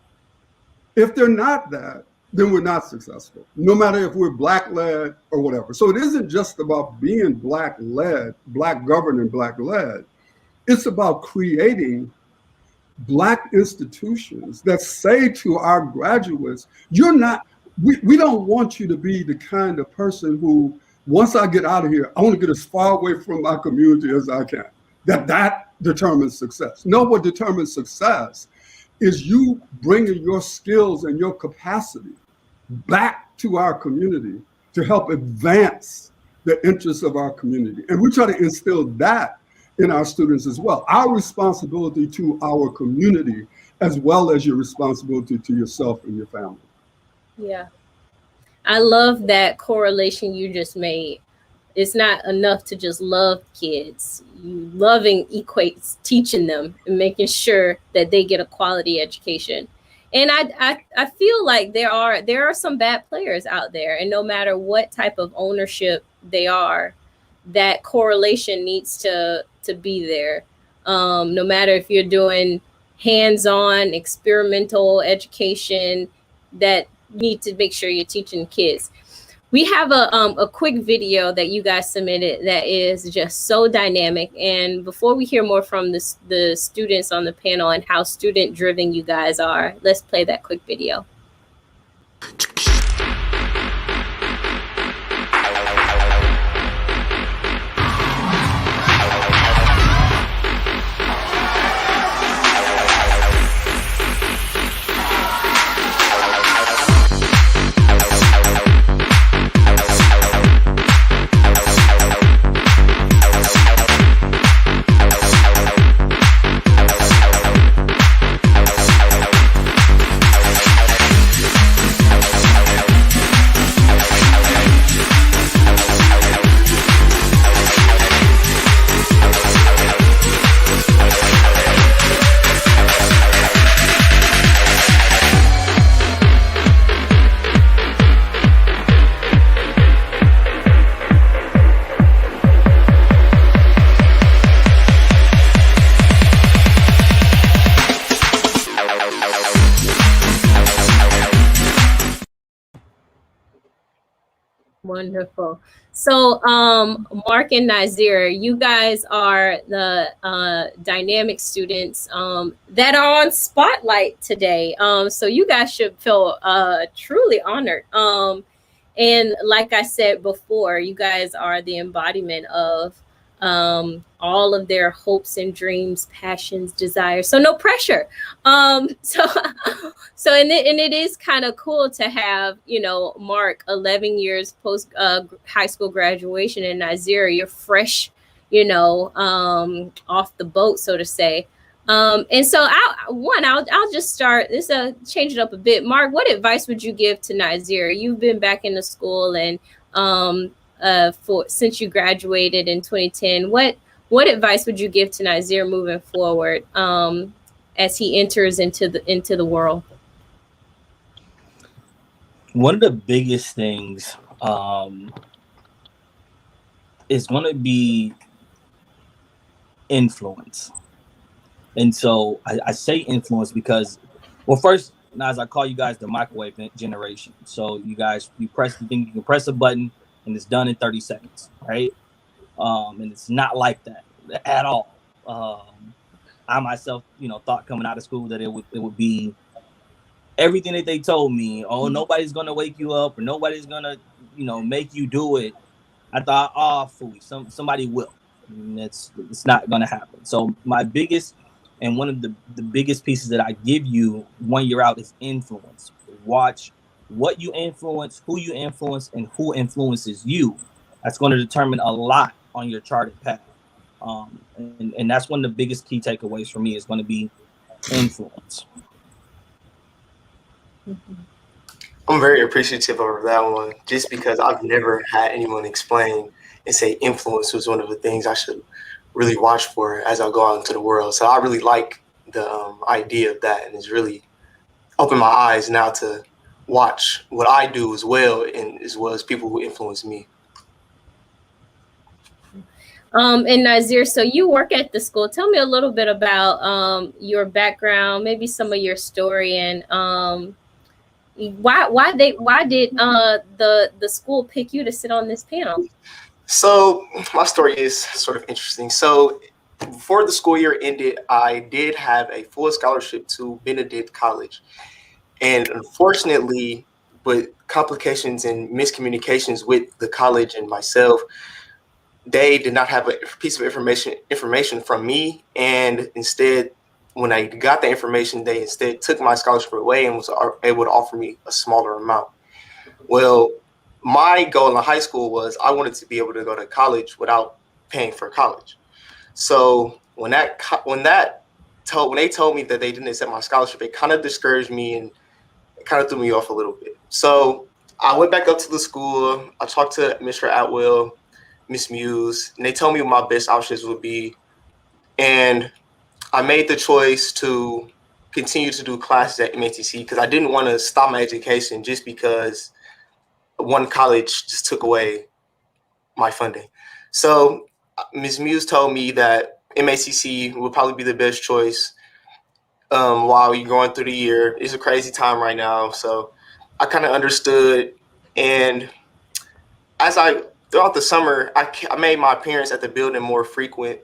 If they're not that, then we're not successful, no matter if we're Black-led or whatever. So it isn't just about being Black-led, Black-governed and Black-led. It's about creating Black institutions that say to our graduates, you're not, we don't want you to be the kind of person who, once I get out of here, I want to get as far away from my community as I can. That determines success. No, what determines success is you bringing your skills and your capacity back to our community to help advance the interests of our community. And we try to instill that in our students as well. Our responsibility to our community, as well as your responsibility to yourself and your family. Yeah. I love that correlation you just made. It's not enough to just love kids. Loving equates teaching them and making sure that they get a quality education. And I feel like there are some bad players out there, and no matter what type of ownership they are, that correlation needs to be there. No matter if you're doing hands-on experimental education, that you need to make sure you're teaching kids. We have a quick video that you guys submitted that is just so dynamic. And before we hear more from the students on the panel and how student-driven you guys are, let's play that quick video. Wonderful. So, Mark and Nazir, you guys are the dynamic students that are on Spotlight today. So you guys should feel truly honored. And like I said before, you guys are the embodiment of all of their hopes and dreams, passions, desires. So no pressure. So and it is kind of cool to have, you know, Mark 11 years post high school graduation, and Nazir, you're fresh, you know, off the boat, so to say. And so I'll just start this, change it up a bit. Mark, what advice would you give to Nazir? You've been back in the school and for since you graduated in 2010. What advice would you give to Nazir moving forward as he enters into the world? One of the biggest things is going to be influence. And so I say influence because, well, first, as I call you guys the microwave generation. So you guys, you press the thing, you can press a button and it's done in 30 seconds, right? And it's not like that at all. I myself, you know, thought coming out of school that it would be everything that they told me. Oh, nobody's gonna wake you up, or nobody's gonna, you know, make you do it. I thought, oh, fool, somebody will. And it's not gonna happen. So my biggest and one of the biggest pieces that I give you when you're out is influence. Watch what you influence, who you influence, and who influences you. That's going to determine a lot on your charted path. And that's one of the biggest key takeaways for me is going to be influence. I'm very appreciative of that one, just because I've never had anyone explain and say influence was one of the things I should really watch for as I go out into the world. So I really like the idea of that, and it's really opened my eyes now to watch what I do as well, and as well as people who influence me. And Nazir, so you work at the school. Tell me a little bit about your background, maybe some of your story, and why did the school pick you to sit on this panel? So my story is sort of interesting. So before the school year ended, I did have a full scholarship to Benedict College. And unfortunately, with complications and miscommunications with the college and myself, they did not have a piece of information from me. And instead, when I got the information, they instead took my scholarship away and was able to offer me a smaller amount. Well, my goal in high school was I wanted to be able to go to college without paying for college. So when they told me that they didn't accept my scholarship, it kind of discouraged me and it kind of threw me off a little bit. So I went back up to the school. I talked to Mr. Atwell, Miss Muse, and they told me what my best options would be. And I made the choice to continue to do classes at MATC because I didn't want to stop my education just because one college just took away my funding. So Ms. Muse told me that MACC would probably be the best choice while you're going through the year. It's a crazy time right now, so I kind of understood. And throughout the summer, I made my appearance at the building more frequent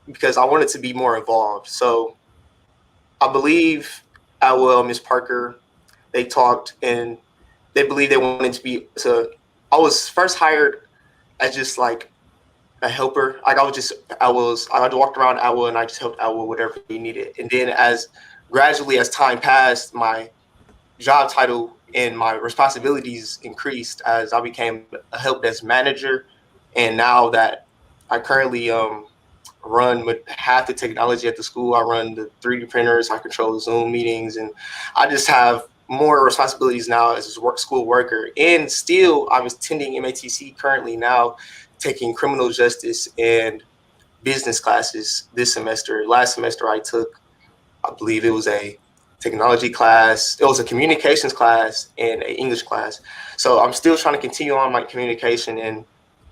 because I wanted to be more involved. So I believe Atwell, Ms. Parker, they talked and they believed they wanted to be. So I was first hired as just like a helper. Like I walked around Atwell and I just helped Atwell whatever he needed. And then gradually as time passed, my job title and my responsibilities increased as I became a help desk manager. And now that I currently run with half the technology at the school, I run the 3D printers, I control Zoom meetings, and I just have more responsibilities now as a school worker. And still, I was attending MATC currently now, taking criminal justice and business classes this semester. Last semester I took, I believe it was a technology class, it was a communications class and an English class. So I'm still trying to continue on my communication and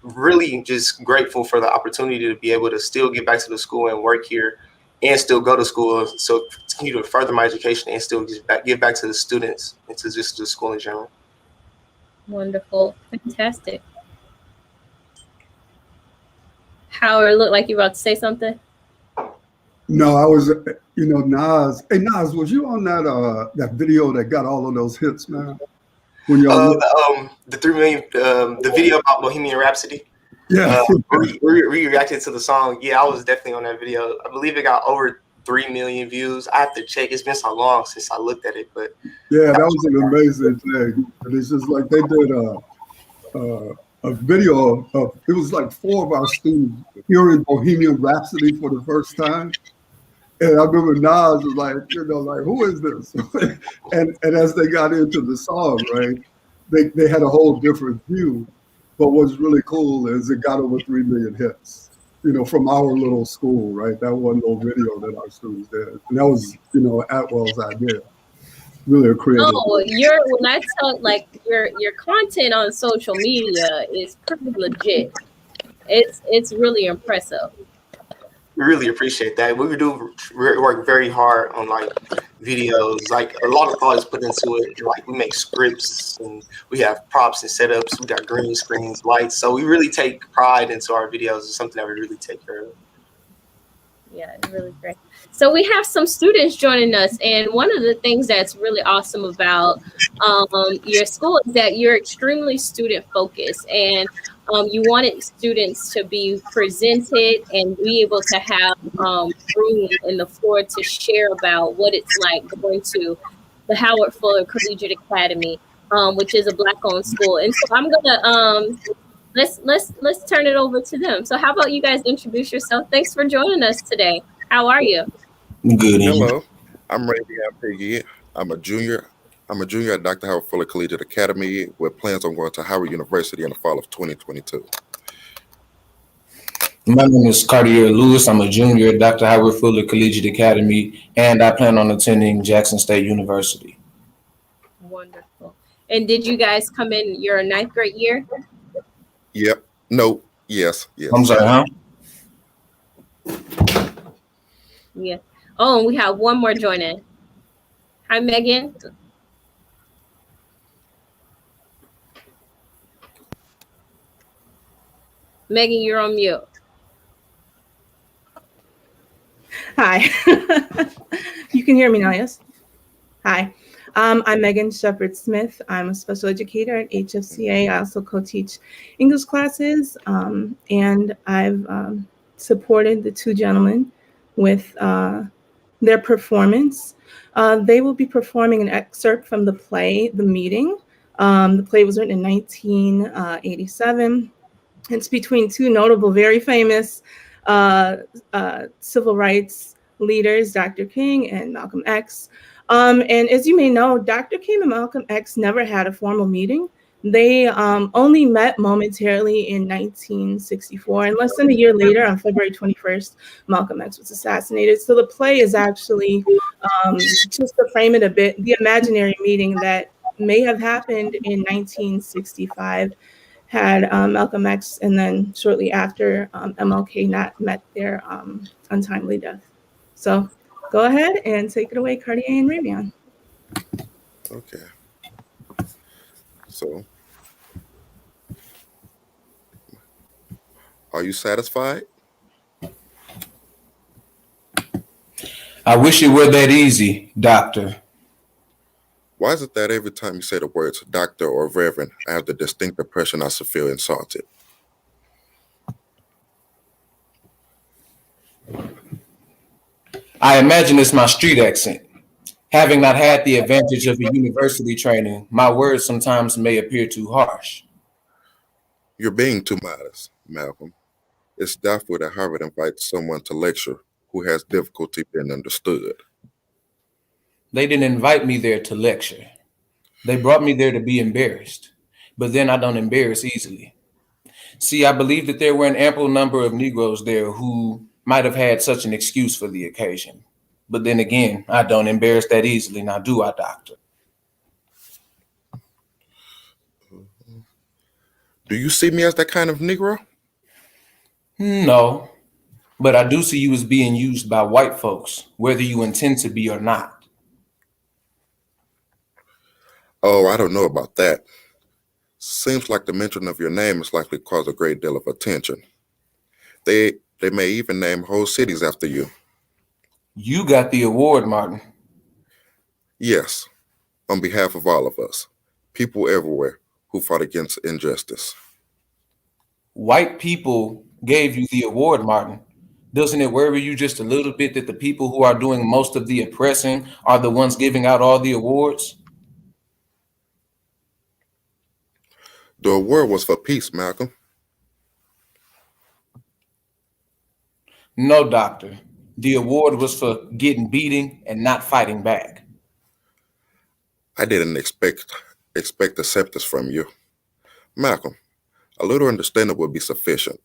really just grateful for the opportunity to be able to still get back to the school and work here and still go to school. So continue to further my education and still give back to the students and to just the school in general. Wonderful. Fantastic. Howard, look like you about to say something. No, I was, Nas. Hey, Nas, was you on that video that got all of those hits, man? When y'all the 3 million, the video about Bohemian Rhapsody. yeah, we reacted to the song. Yeah, I was definitely on that video. I believe it got over 3 million views. I have to check. It's been so long since I looked at it, but yeah, that was an amazing thing. And it's just like they did a video of it was like 4 of our students hearing Bohemian Rhapsody for the first time. And I remember Nas was like, like, who is this? and as they got into the song, right, they had a whole different view. But what's really cool is it got over 3 million hits, from our little school, right? That one little video that our students did. And that was, Atwell's idea. Really a creative. Oh, your content on social media is pretty legit. It's really impressive. we really appreciate that. We do work very hard on like videos. Like a lot of thought is put into it. Like we make scripts and we have props and setups. We got green screens, lights. So we really take pride into our videos. It's something that we really take care of. Yeah, it's really great. So we have some students joining us, and one of the things that's really awesome about your school is that you're extremely student focused, and you wanted students to be presented and be able to have room in the floor to share about what it's like going to the Howard Fuller Collegiate Academy, which is a Black-owned school. And so I'm gonna let's turn it over to them. So how about you guys introduce yourself? Thanks for joining us today. How are you? Good. Hello, I'm Randy Piggy. I'm a junior at Dr. Howard Fuller Collegiate Academy with plans on going to Howard University in the fall of 2022. My name is Cartier Lewis. I'm a junior at Dr. Howard Fuller Collegiate Academy, and I plan on attending Jackson State University. Wonderful. And did you guys come in your 9th grade year? Yep. No. Yes. I'm sorry, huh? Yeah. Oh, and we have one more joining. Hi, Megan. Megan, you're on mute. Hi. You can hear me now, yes? Hi. I'm Megan Shepherd-Smith. I'm a special educator at HFCA. I also co-teach English classes, and I've supported the 2 gentlemen with their performance. They will be performing an excerpt from the play, The Meeting. The play was written in 1987. It's between 2 notable, very famous civil rights leaders, Dr. King and Malcolm X. And as you may know, Dr. King and Malcolm X never had a formal meeting. They only met momentarily in 1964, and less than a year later, on February 21st, Malcolm X was assassinated. So the play is actually, just to frame it a bit, the imaginary meeting that may have happened in 1965 had Malcolm X, and then shortly after, MLK not met their untimely death. So go ahead and take it away, Cartier and Ravion. Okay. So, are you satisfied? I wish it were that easy, Doctor. Why is it that every time you say the words doctor or reverend, I have the distinct impression I should feel insulted? I imagine it's my street accent. Having not had the advantage of a university training, my words sometimes may appear too harsh. You're being too modest, Malcolm. It's doubtful that Harvard invites someone to lecture who has difficulty being understood. They didn't invite me there to lecture. They brought me there to be embarrassed. But then I don't embarrass easily. See, I believe that there were an ample number of Negroes there who might have had such an excuse for the occasion. But then again, I don't embarrass that easily. Now, do I, Doctor? Do you see me as that kind of Negro? No, but I do see you as being used by white folks, whether you intend to be or not. Oh, I don't know about that. Seems like the mention of your name is likely to cause a great deal of attention. They may even name whole cities after you. You got the award, Martin. Yes, on behalf of all of us, people everywhere who fought against injustice. White people gave you the award, Martin. Doesn't it worry you just a little bit that the people who are doing most of the oppressing are the ones giving out all the awards? The award was for peace, Malcolm. No, doctor. The award was for getting beating and not fighting back. I didn't expect acceptance from you. Malcolm, a little understanding would be sufficient.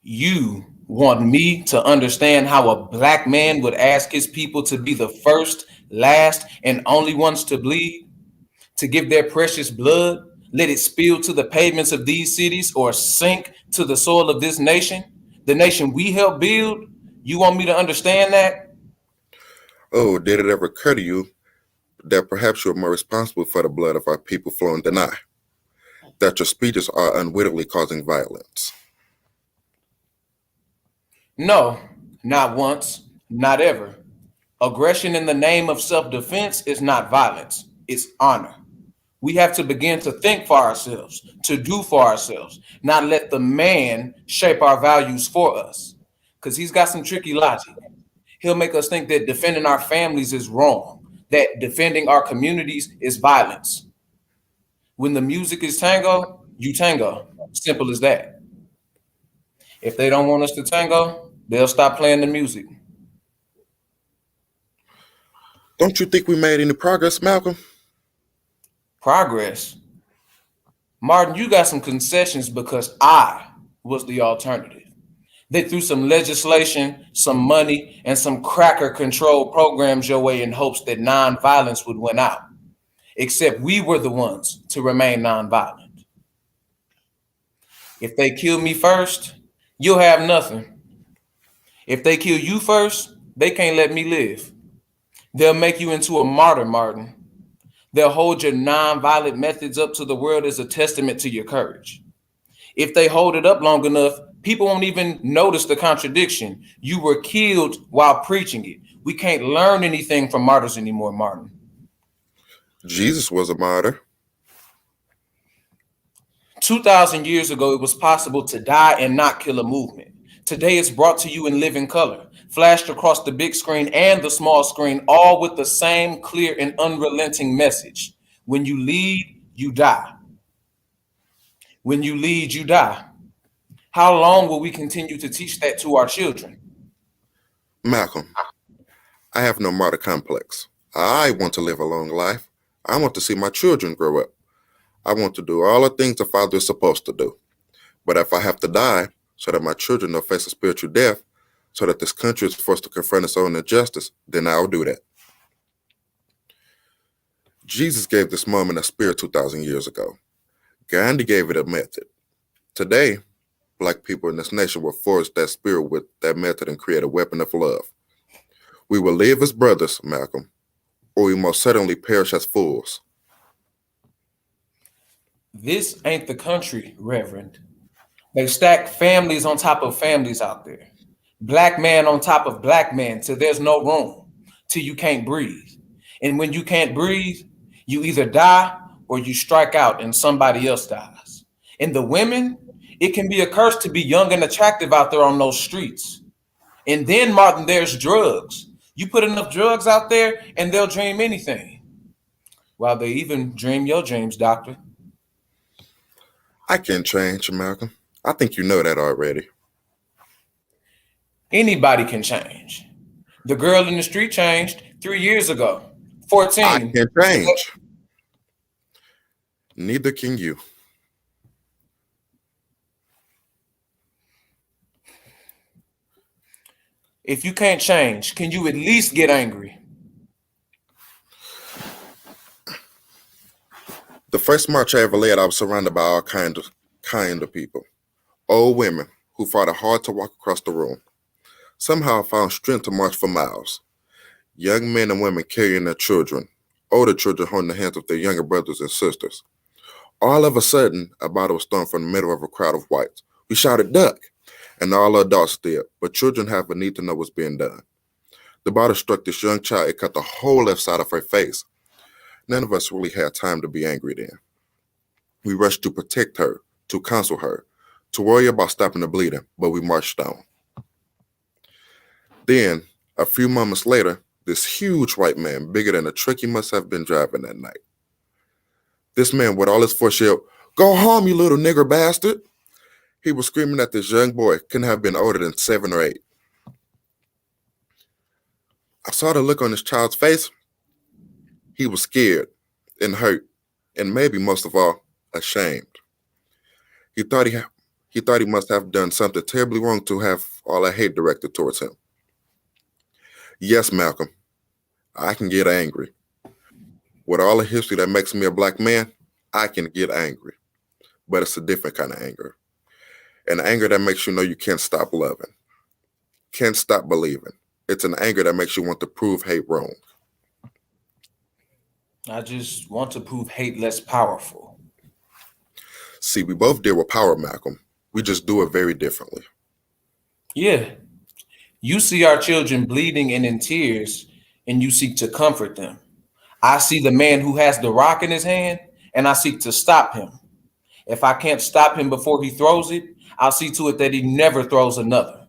You want me to understand how a black man would ask his people to be the first, last, and only ones to bleed? To give their precious blood, let it spill to the pavements of these cities or sink to the soil of this nation? The nation we helped build? You want me to understand that? Oh, did it ever occur to you that perhaps you're more responsible for the blood of our people flowing than I? That your speeches are unwittingly causing violence? No, not once, not ever. Aggression in the name of self-defense is not violence, it's honor. We have to begin to think for ourselves, to do for ourselves, not let the man shape our values for us. Because he's got some tricky logic. He'll make us think that defending our families is wrong, that defending our communities is violence. When the music is tango, you tango. Simple as that. If they don't want us to tango, they'll stop playing the music. Don't you think we made any progress, Malcolm? Progress? Martin, you got some concessions because I was the alternative. They threw some legislation, some money, and some cracker control programs your way in hopes that nonviolence would win out. Except we were the ones to remain nonviolent. If they kill me first, you'll have nothing. If they kill you first, they can't let me live. They'll make you into a martyr, Martin. They'll hold your nonviolent methods up to the world as a testament to your courage. If they hold it up long enough, people won't even notice the contradiction. You were killed while preaching it. We can't learn anything from martyrs anymore, Martin. Jesus was a martyr. 2,000 years ago, it was possible to die and not kill a movement. Today, it's brought to you in living color, flashed across the big screen and the small screen, all with the same clear and unrelenting message. When you lead, you die. When you lead, you die. How long will we continue to teach that to our children? Malcolm, I have no martyr complex. I want to live a long life. I want to see my children grow up. I want to do all the things a father is supposed to do. But if I have to die so that my children don't face a spiritual death, so that this country is forced to confront its own injustice, then I'll do that. Jesus gave this moment a spirit 2,000 years ago. Gandhi gave it a method. Today, Black people in this nation will forge that spirit with that method and create a weapon of love. We will live as brothers, Malcolm, or we most certainly perish as fools. This ain't the country, Reverend. They stack families on top of families out there. Black man on top of black man till there's no room, till you can't breathe. And when you can't breathe, you either die or you strike out and somebody else dies. And the women, it can be a curse to be young and attractive out there on those streets. And then, Martin, there's drugs. You put enough drugs out there and they'll dream anything. While they even dream your dreams, doctor. I can change, Malcolm. I think you know that already. Anybody can change. The girl in the street changed 3 years ago. 14. I can change. Neither can you. If you can't change, can you at least get angry? The first march I ever led, I was surrounded by all kind of people. Old women who fought it hard to walk across the room. Somehow I found strength to march for miles. Young men and women carrying their children. Older children holding the hands of their younger brothers and sisters. All of a sudden, a bottle was thrown from the middle of a crowd of whites. We shouted, "Duck!" And all the adults did, but children have a need to know what's being done. The bottle struck this young child. It cut the whole left side of her face. None of us really had time to be angry then. We rushed to protect her, to counsel her, to worry about stopping the bleeding, but we marched on. Then, a few moments later, this huge white man, bigger than a truck he must have been driving that night. This man, with all his force, yelled, "Go home, you little nigger bastard!" He was screaming at this young boy, couldn't have been older than 7 or 8. I saw the look on this child's face. He was scared and hurt, and maybe most of all, ashamed. He thought he must have done something terribly wrong to have all that hate directed towards him. Yes, Malcolm, I can get angry. With all the history that makes me a black man, I can get angry. But it's a different kind of anger. An anger that makes you know you can't stop loving, can't stop believing. It's an anger that makes you want to prove hate wrong. I just want to prove hate less powerful. See, we both deal with power, Malcolm. We just do it very differently. Yeah. You see our children bleeding and in tears, and you seek to comfort them. I see the man who has the rock in his hand, and I seek to stop him. If I can't stop him before he throws it, I'll see to it that he never throws another.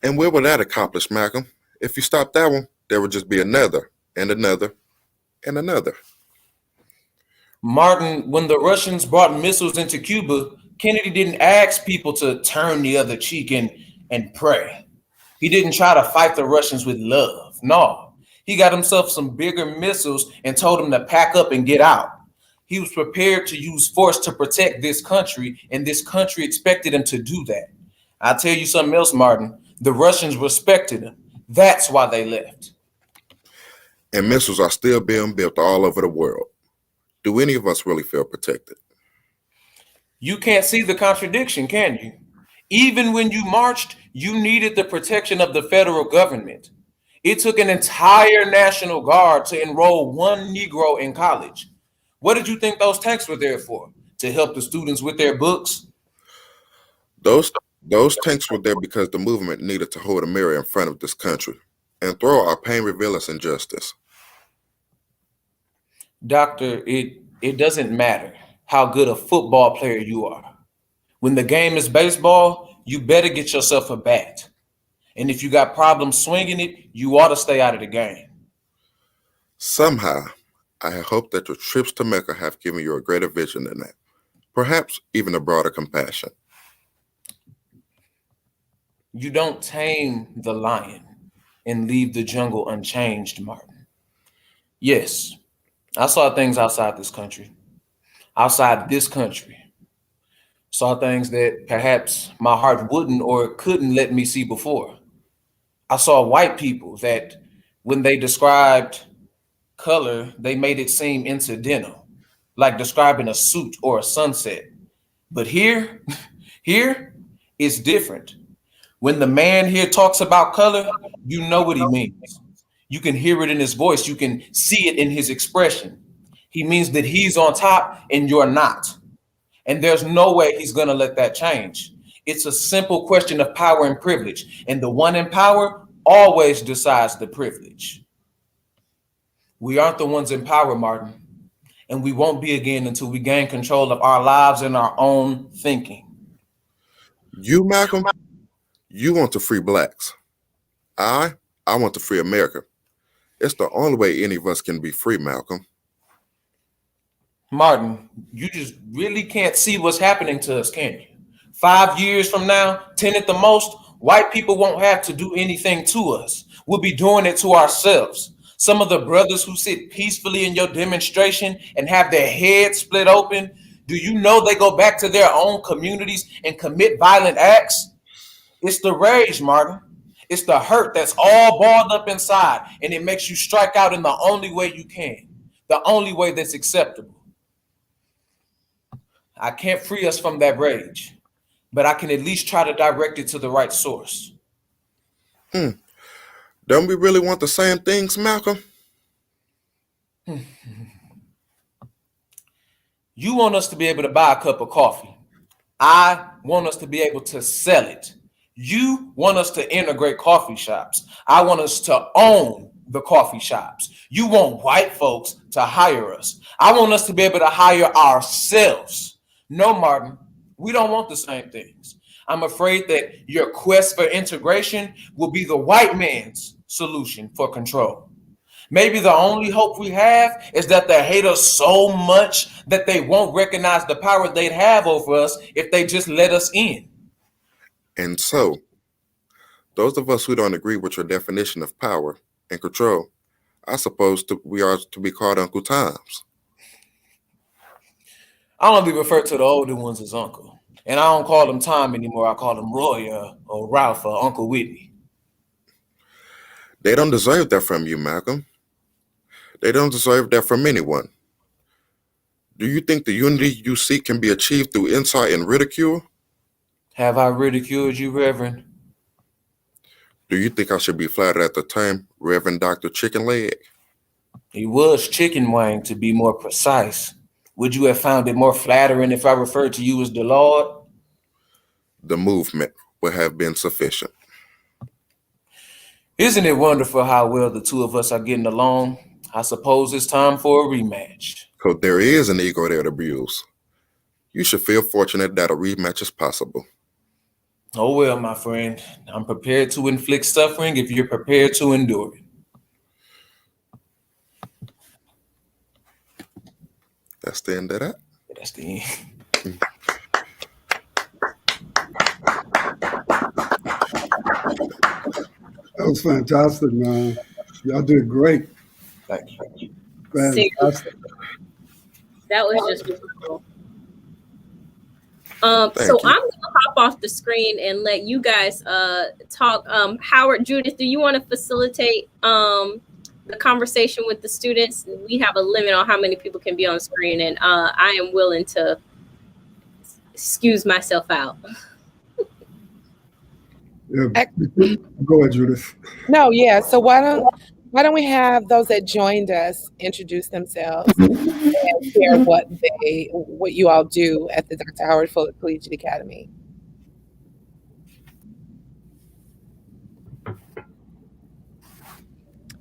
And where would that accomplish, Malcolm? If you stop that one, there would just be another, and another, and another. Martin, when the Russians brought missiles into Cuba, Kennedy didn't ask people to turn the other cheek and pray. He didn't try to fight the Russians with love. No, he got himself some bigger missiles and told them to pack up and get out. He was prepared to use force to protect this country, and this country expected him to do that. I'll tell you something else, Martin. The Russians respected him. That's why they left. And missiles are still being built all over the world. Do any of us really feel protected? You can't see the contradiction, can you? Even when you marched, you needed the protection of the federal government. It took an entire National Guard to enroll one Negro in college. What did you think those tanks were there for? To help the students with their books? Those tanks were there because the movement needed to hold a mirror in front of this country and throw our pain reveal us injustice. Doctor, it doesn't matter how good a football player you are. When the game is baseball, you better get yourself a bat. And if you got problems swinging it, you ought to stay out of the game. Somehow, I had hoped that your trips to Mecca have given you a greater vision than that. Perhaps even a broader compassion. You don't tame the lion and leave the jungle unchanged, Martin. Yes, I saw things outside this country. Saw things that perhaps my heart wouldn't or couldn't let me see before. I saw white people that when they described color, they made it seem incidental, like describing a suit or a sunset. But here it's different. When the man here talks about color, you know what he means. You can hear it in his voice. You can see it in his expression. He means that he's on top and you're not. And there's no way he's going to let that change. It's a simple question of power and privilege. And the one in power always decides the privilege. We aren't the ones in power, Martin. And we won't be again until we gain control of our lives and our own thinking. You, Malcolm, you want to free blacks. I want to free America. It's the only way any of us can be free, Malcolm. Martin, you just really can't see what's happening to us, can you? 5 years from now, 10 at the most, white people won't have to do anything to us. We'll be doing it to ourselves. Some of the brothers who sit peacefully in your demonstration and have their heads split open, do you know they go back to their own communities and commit violent acts? It's the rage, Martin. It's the hurt that's all balled up inside, and it makes you strike out in the only way you can, the only way that's acceptable. I can't free us from that rage, but I can at least try to direct it to the right source. Don't we really want the same things, Malcolm? You want us to be able to buy a cup of coffee. I want us to be able to sell it. You want us to integrate coffee shops. I want us to own the coffee shops. You want white folks to hire us. I want us to be able to hire ourselves. No, Martin, we don't want the same things. I'm afraid that your quest for integration will be the white man's solution for control. Maybe the only hope we have is that they hate us so much that they won't recognize the power they'd have over us if they just let us in. And so, those of us who don't agree with your definition of power and control, I suppose we are to be called Uncle Toms. I only refer to the older ones as uncle. And I don't call them Tom anymore. I call them Roy or Ralph or Uncle Whitney. They don't deserve that from you, Malcolm. They don't deserve that from anyone. Do you think the unity you seek can be achieved through insight and ridicule? Have I ridiculed you, Reverend? Do you think I should be flattered at the term Reverend Dr. Chicken Leg? He was chicken wing, to be more precise. Would you have found it more flattering if I referred to you as the Lord? The movement would have been sufficient. Isn't it wonderful how well the two of us are getting along? I suppose it's time for a rematch. Because there is an ego there to bruise. You should feel fortunate that a rematch is possible. Oh well, my friend. I'm prepared to inflict suffering if you're prepared to endure it. That's the end of that? That's the end. That was fantastic, man. Y'all did great. Thank you. Fantastic. That was just beautiful. So I'm gonna hop off the screen and let you guys talk. Howard, Judith, do you want to facilitate the conversation with the students? We have a limit on how many people can be on screen, and I am willing to excuse myself out. Yeah. Go ahead, Judith. No, yeah. So why don't we have those that joined us introduce themselves and share what you all do at the Dr. Howard Fuller Collegiate Academy?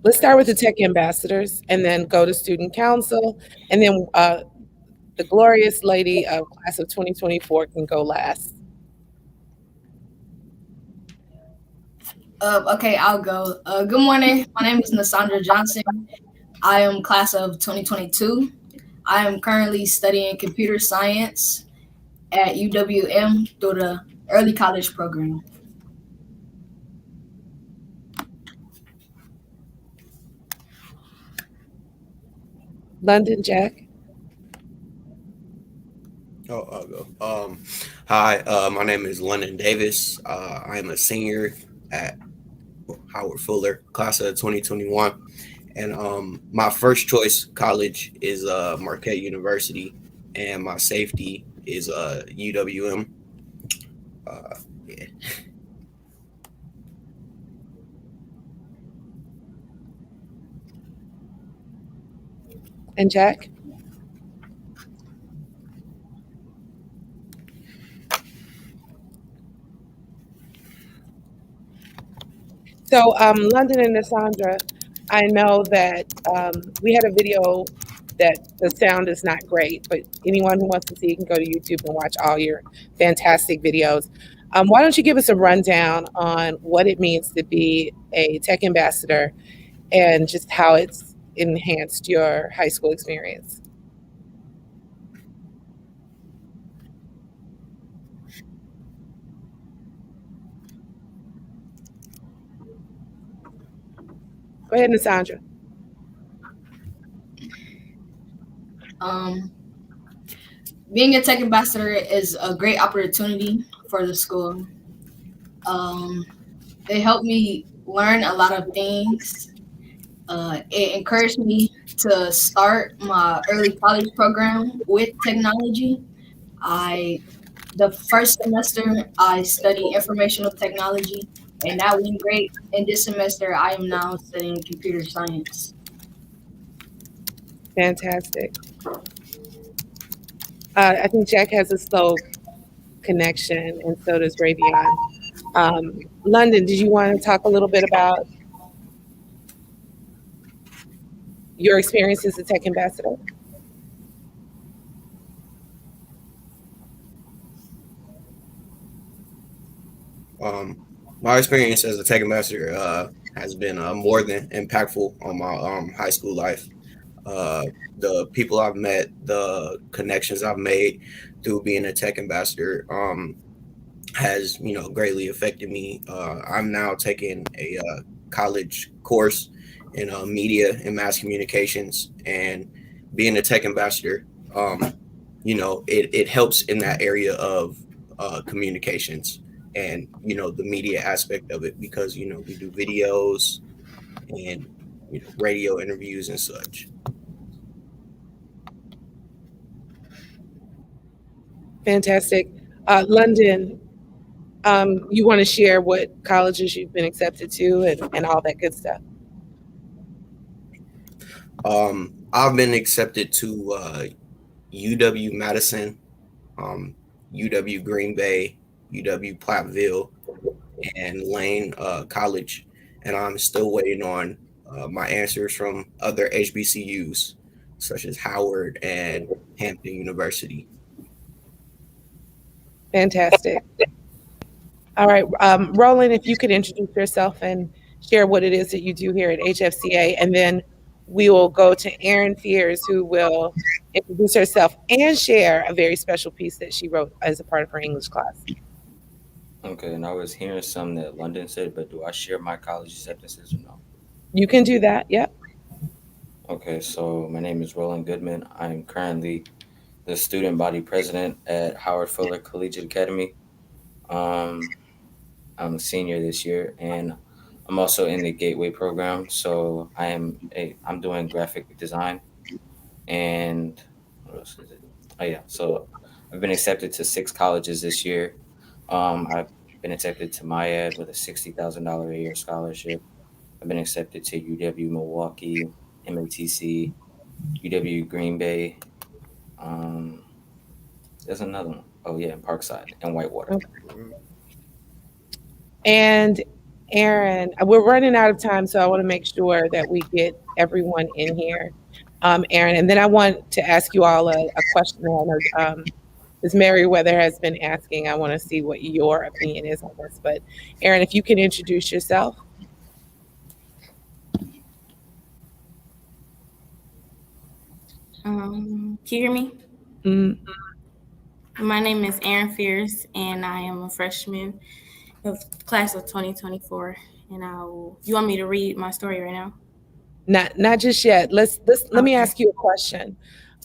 Let's start with the tech ambassadors and then go to student council, and then the glorious lady of class of 2024 can go last. Okay, I'll go. Good morning. My name is Nasandra Johnson. I am class of 2022. I am currently studying computer science at UWM through the early college program. London Jack. Oh, I'll go. Hi, my name is London Davis. I am a senior at Howard Fuller, class of 2021. And my first choice college is Marquette University, and my safety is UWM. Yeah. And Jack? So London and Nasandra, I know that we had a video that the sound is not great, but anyone who wants to see it can go to YouTube and watch all your fantastic videos. Why don't you give us a rundown on what it means to be a tech ambassador and just how it's enhanced your high school experience? Go ahead, Nasandra. Being a tech ambassador is a great opportunity for the school. It helped me learn a lot of things. It encouraged me to start my early college program with technology. The first semester, I studied informational technology, and that went great. And this semester, I am now studying computer science. Fantastic. I think Jack has a slow connection, and so does Ravion. London, did you want to talk a little bit about your experience as a tech ambassador? My experience as a tech ambassador has been more than impactful on my high school life. Uh, the people I've met, the connections I've made through being a tech ambassador has greatly affected me. I'm now taking a college course in media and mass communications, and being a tech ambassador, it helps in that area of communications and the media aspect of it, because we do videos and radio interviews and such. Fantastic. London, you want to share what colleges you've been accepted to and all that good stuff? I've been accepted to UW Madison, UW Green Bay, UW Platteville, and Lane College, and I'm still waiting on my answers from other HBCUs such as Howard and Hampton University. Fantastic. All right, Roland, if you could introduce yourself and share what it is that you do here at HFCA, and then we will go to Erin Fears, who will introduce herself and share a very special piece that she wrote as a part of her English class. Okay, and I was hearing some that London said, but do I share my college acceptances or no? You can do that, yep. Okay, so my name is Roland Goodman. I'm currently the student body president at Howard Fuller Collegiate Academy. I'm a senior this year, and I'm also in the Gateway program. So I'm doing graphic design, and what else is it? Oh yeah, so I've been accepted to 6 colleges this year. I've been accepted to MyEd with a $60,000 a year scholarship. I've been accepted to UW Milwaukee, MATC, UW Green Bay. Um, there's another one. Oh yeah, in Parkside and Whitewater. Okay. And Erin, we're running out of time, so I want to make sure that we get everyone in here. Erin, and then I want to ask you all a question on as Meriwether has been asking. I want to see what your opinion is on this. But Erin, if you can introduce yourself. Can you hear me? Mm-hmm. My name is Erin Fierce, and I am a freshman of class of 2024. And you want me to read my story right now? Not just yet. Let me ask you a question.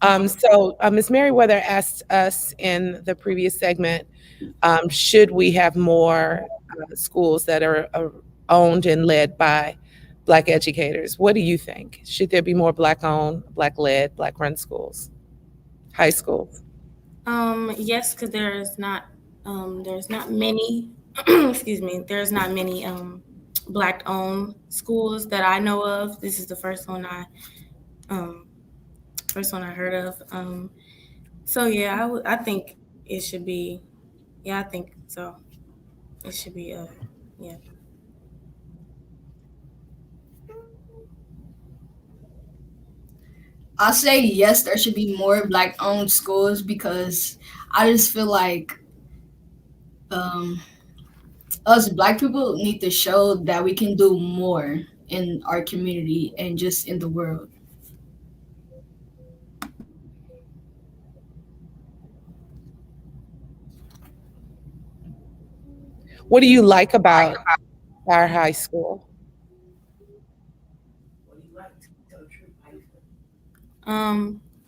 So Ms. Meriwether asked us in the previous segment, should we have more schools that are owned and led by Black educators? What do you think? Should there be more Black-owned, Black-led, Black-run schools, high schools? Yes, because there's not many. Excuse me. There's not many Black-owned schools that I know of. This is the first one I heard of. So yeah, I think it should be. Yeah, I think so. It should be. Yeah. I'll say yes, there should be more Black-owned schools because I just feel like us Black people need to show that we can do more in our community and just in the world. What do you like about our high school?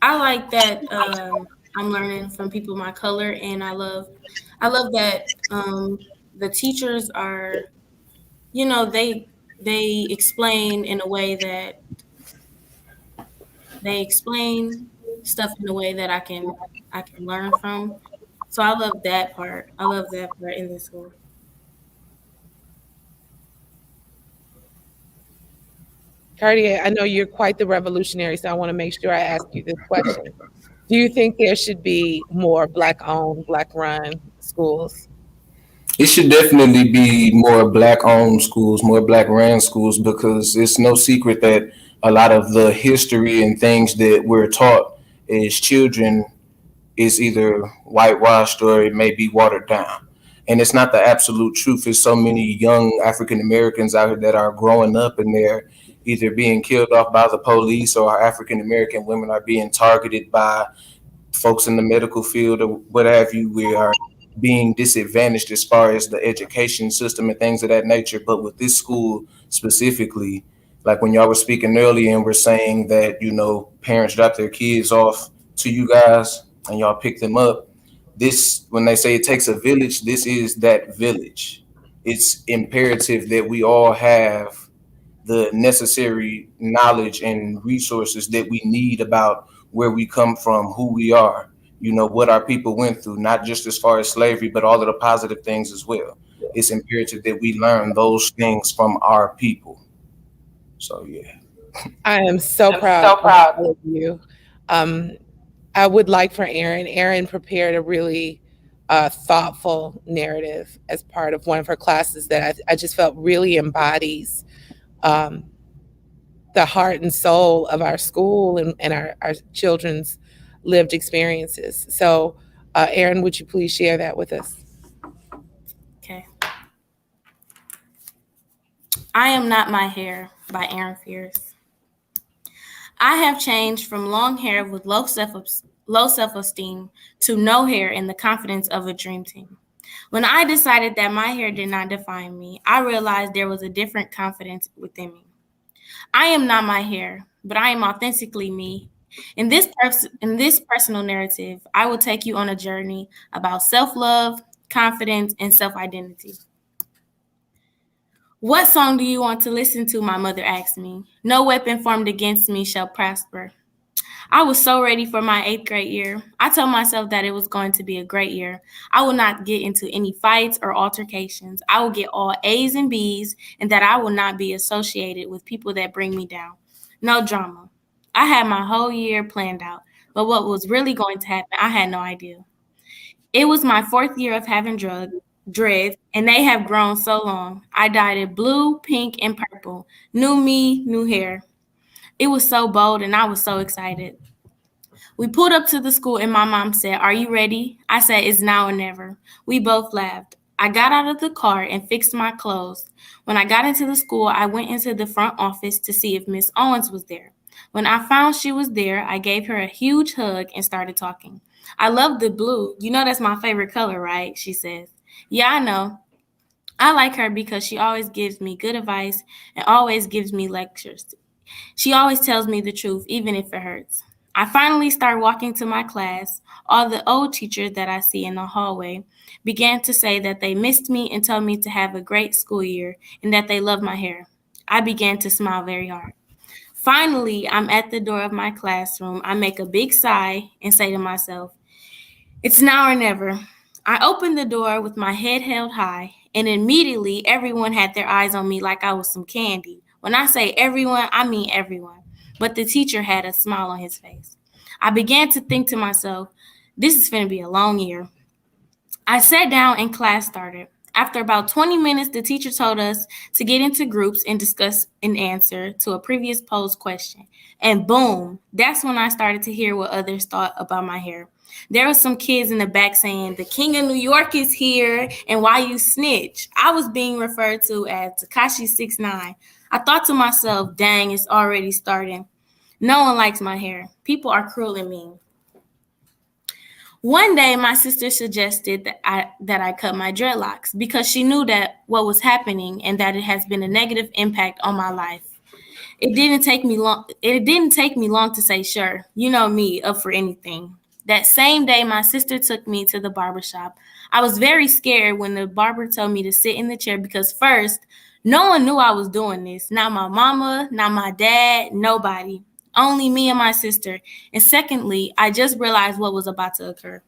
I like that I'm learning from people my color, and I love that the teachers are, they explain in a way that they explain stuff in a way that I can learn from. So I love that part. I love that part in this school. Cartier, I know you're quite the revolutionary, so I want to make sure I ask you this question. Do you think there should be more Black-owned, Black-run schools? It should definitely be more Black-owned schools, more Black-ran schools, because it's no secret that a lot of the history and things that we're taught as children is either whitewashed or it may be watered down. And it's not the absolute truth. There's so many young African Americans out here that are growing up and they're either being killed off by the police, or African American women are being targeted by folks in the medical field or what have you. We are being disadvantaged as far as the education system and things of that nature. But with this school specifically, like when y'all were speaking earlier and we're saying that, you know, parents drop their kids off to you guys and y'all pick them up. This, when they say it takes a village, this is that village. It's imperative that we all have the necessary knowledge and resources that we need about where we come from, who we are, you know, what our people went through, not just as far as slavery, but all of the positive things as well. It's imperative that we learn those things from our people. So, yeah. I am so proud of all of you. I would like for Erin prepared a really thoughtful narrative as part of one of her classes that I just felt really embodies the heart and soul of our school and our children's lived experiences. So, Erin, would you please share that with us? Okay. I Am Not My Hair by Erin Fierce. I have changed from long hair with low self-esteem to no hair in the confidence of a dream team. When I decided that my hair did not define me, I realized there was a different confidence within me. I am not my hair, but I am authentically me. In this personal narrative, I will take you on a journey about self-love, confidence, and self-identity. What song do you want to listen to? My mother asked me. No weapon formed against me shall prosper. I was so ready for my 8th grade year. I told myself that it was going to be a great year. I will not get into any fights or altercations. I will get all A's and B's, and that I will not be associated with people that bring me down. No drama. I had my whole year planned out, but what was really going to happen, I had no idea. It was my 4th year of having dreads, and they have grown so long. I dyed it blue, pink, and purple. New me, new hair. It was so bold, and I was so excited. We pulled up to the school, and my mom said, "Are you ready?" I said, "It's now or never." We both laughed. I got out of the car and fixed my clothes. When I got into the school, I went into the front office to see if Miss Owens was there. When I found she was there, I gave her a huge hug and started talking. "I love the blue. You know that's my favorite color, right?" she says. "Yeah, I know." I like her because she always gives me good advice and always gives me lectures. She always tells me the truth, even if it hurts. I finally start walking to my class. All the old teachers that I see in the hallway began to say that they missed me and told me to have a great school year and that they love my hair. I began to smile very hard. Finally, I'm at the door of my classroom. I make a big sigh and say to myself, "It's now or never." I opened the door with my head held high, and immediately everyone had their eyes on me like I was some candy. When I say everyone, I mean everyone. But the teacher had a smile on his face. I began to think to myself, this is going to be a long year. I sat down and class started. After about 20 minutes, the teacher told us to get into groups and discuss an answer to a previous posed question. And boom, that's when I started to hear what others thought about my hair. There were some kids in the back saying, "The King of New York is here, and why you snitch?" I was being referred to as Tekashi 6ix9ine. I thought to myself, dang, it's already starting. No one likes my hair. People are cruel and mean. One day, my sister suggested that I cut my dreadlocks because she knew that what was happening and that it has been a negative impact on my life. It didn't take me long to say sure. You know me, up for anything. That same day, my sister took me to the barbershop. I was very scared when the barber told me to sit in the chair because first, no one knew I was doing this. Not my mama, not my dad, nobody. Only me and my sister. And secondly, I just realized what was about to occur.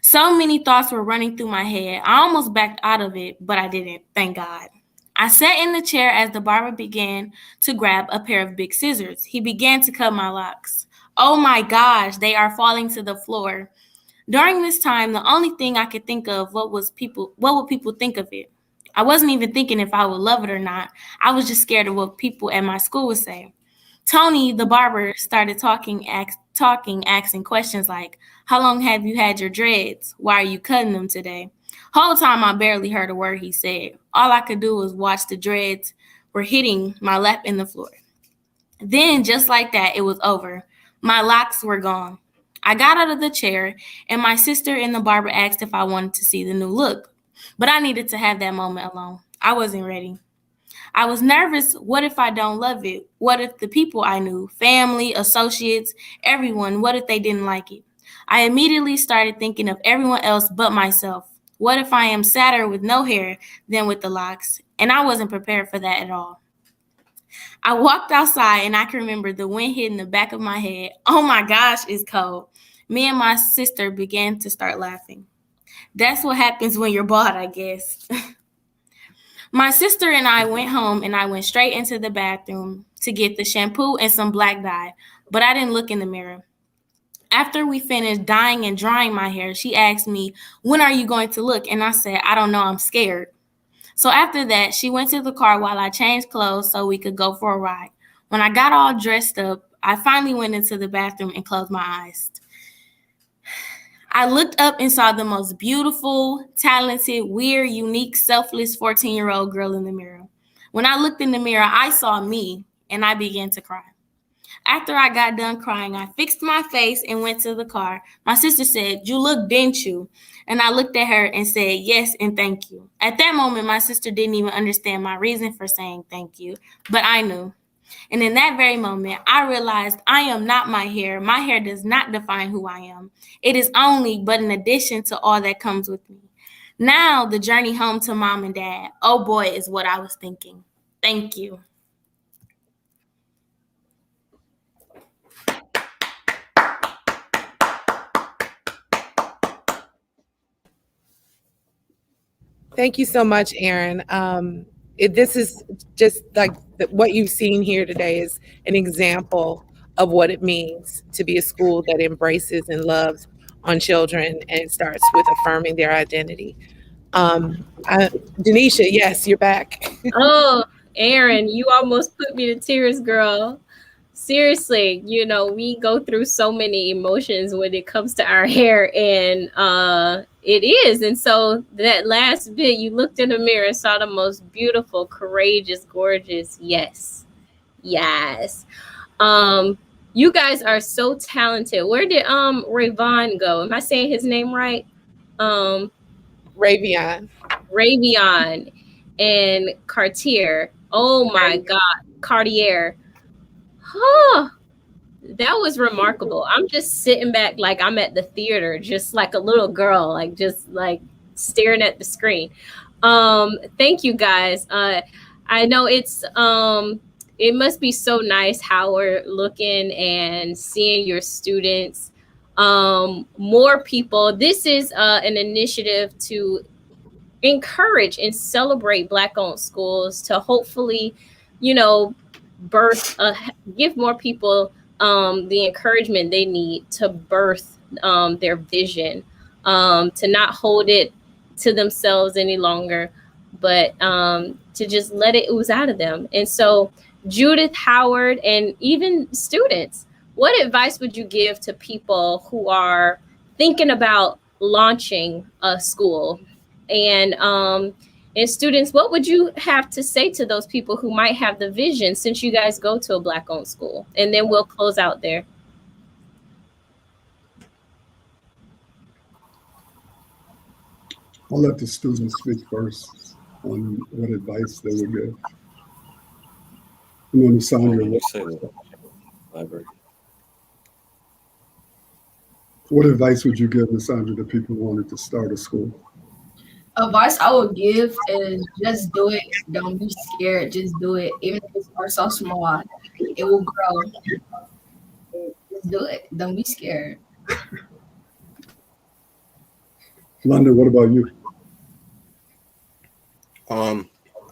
So many thoughts were running through my head. I almost backed out of it, but I didn't, thank God. I sat in the chair as the barber began to grab a pair of big scissors. He began to cut my locks. Oh my gosh, they are falling to the floor. During this time, the only thing I could think of what would people think of it. I wasn't even thinking if I would love it or not. I was just scared of what people at my school would say. Tony, the barber, started asking questions like, how long have you had your dreads? Why are you cutting them today? Whole time I barely heard a word he said. All I could do was watch the dreads were hitting my lap in the floor. Then, just like that, it was over. My locks were gone. I got out of the chair, and my sister and the barber asked if I wanted to see the new look. But I needed to have that moment alone. I wasn't ready. I was nervous. What if I don't love it? What if the people I knew, family, associates, everyone, what if they didn't like it? I immediately started thinking of everyone else but myself. What if I am sadder with no hair than with the locks? And I wasn't prepared for that at all. I walked outside and I can remember the wind hitting the back of my head. Oh my gosh, it's cold. Me and my sister began to start laughing. That's what happens when you're bald, I guess. My sister and I went home and I went straight into the bathroom to get the shampoo and some black dye, but I didn't look in the mirror. After we finished dyeing and drying my hair, she asked me, when are you going to look? And I said, I don't know, I'm scared. So after that, she went to the car while I changed clothes so we could go for a ride. When I got all dressed up, I finally went into the bathroom and closed my eyes. I looked up and saw the most beautiful, talented, weird, unique, selfless 14-year-old girl in the mirror. When I looked in the mirror, I saw me and I began to cry. After I got done crying, I fixed my face and went to the car. My sister said, you look, didn't you? And I looked at her and said, yes, and thank you. At that moment, my sister didn't even understand my reason for saying thank you, but I knew. And in that very moment, I realized I am not my hair. My hair does not define who I am. It is only but an addition to all that comes with me. Now, the journey home to mom and dad, oh boy, is what I was thinking. Thank you. Thank you so much, Erin. This is just like what you've seen here today is an example of what it means to be a school that embraces and loves on children and starts with affirming their identity. Denisha, yes, you're back. Oh, Erin, you almost put me to tears, girl. Seriously, we go through so many emotions when it comes to our hair, and it is. And so that last bit, you looked in the mirror and saw the most beautiful, courageous, gorgeous. Yes. You guys are so talented. Where did Rayvon go? Am I saying his name right? Ravion and Cartier. Oh my God, Cartier. Huh. That was remarkable. I'm just sitting back like I'm at the theater, just like a little girl, like just like staring at the screen. Thank you guys. I know it must be so nice, Howard, looking and seeing your students. More people. This is an initiative to encourage and celebrate Black-owned schools to hopefully, birth, give more people the encouragement they need to birth their vision, to not hold it to themselves any longer, but to just let it ooze out of them. And so, Judith, Howard, and even students, what advice would you give to people who are thinking about launching a school? And students, what would you have to say to those people who might have the vision, since you guys go to a Black-owned school? And then we'll close out there. I'll let the students speak first on what advice they would give. And then Sandra, what advice would you give, Sandra, to people who wanted to start a school? Advice I would give is just do it. Don't be scared. Just do it. Even if it starts so small, it will grow. Just do it. Don't be scared. London, what about you?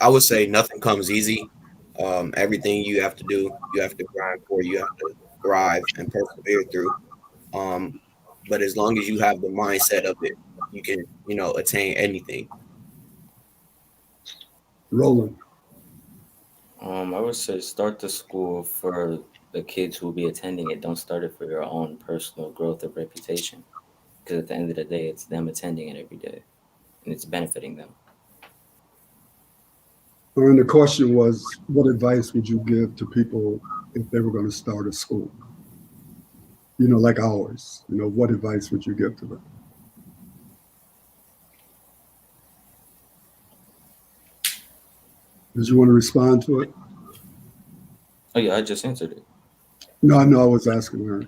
I would say nothing comes easy. Everything you have to do, you have to grind for. You have to thrive and persevere through. But as long as you have the mindset of it, you can, attain anything. Roland. I would say start the school for the kids who will be attending it. Don't start it for your own personal growth or reputation. Because at the end of the day, it's them attending it every day and it's benefiting them. And the question was, what advice would you give to people if they were going to start a school? Like ours, what advice would you give to them? Did you want to respond to it? Oh yeah, I just answered it. No, I was asking her.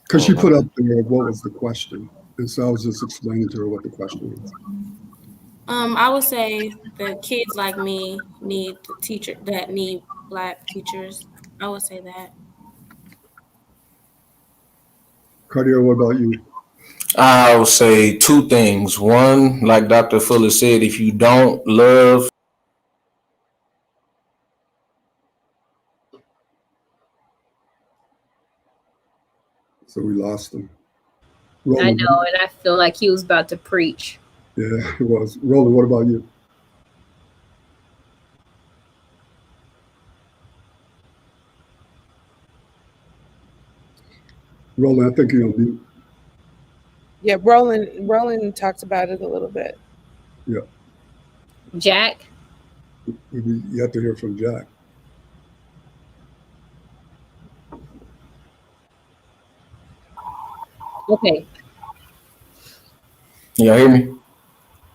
Because she put up there, what was the question? And so I was just explaining to her what the question was. I would say the kids like me need need Black teachers. I would say that. Cartier, what about you? I would say two things. One, like Dr. Fuller said, if you don't love So we lost him. I know, and I feel like he was about to preach. Yeah, it was. Roland, what about you? Roland, I think you're on mute. Yeah, Roland talked about it a little bit. Yeah. Jack? You have to hear from Jack. Okay. Y'all hear me?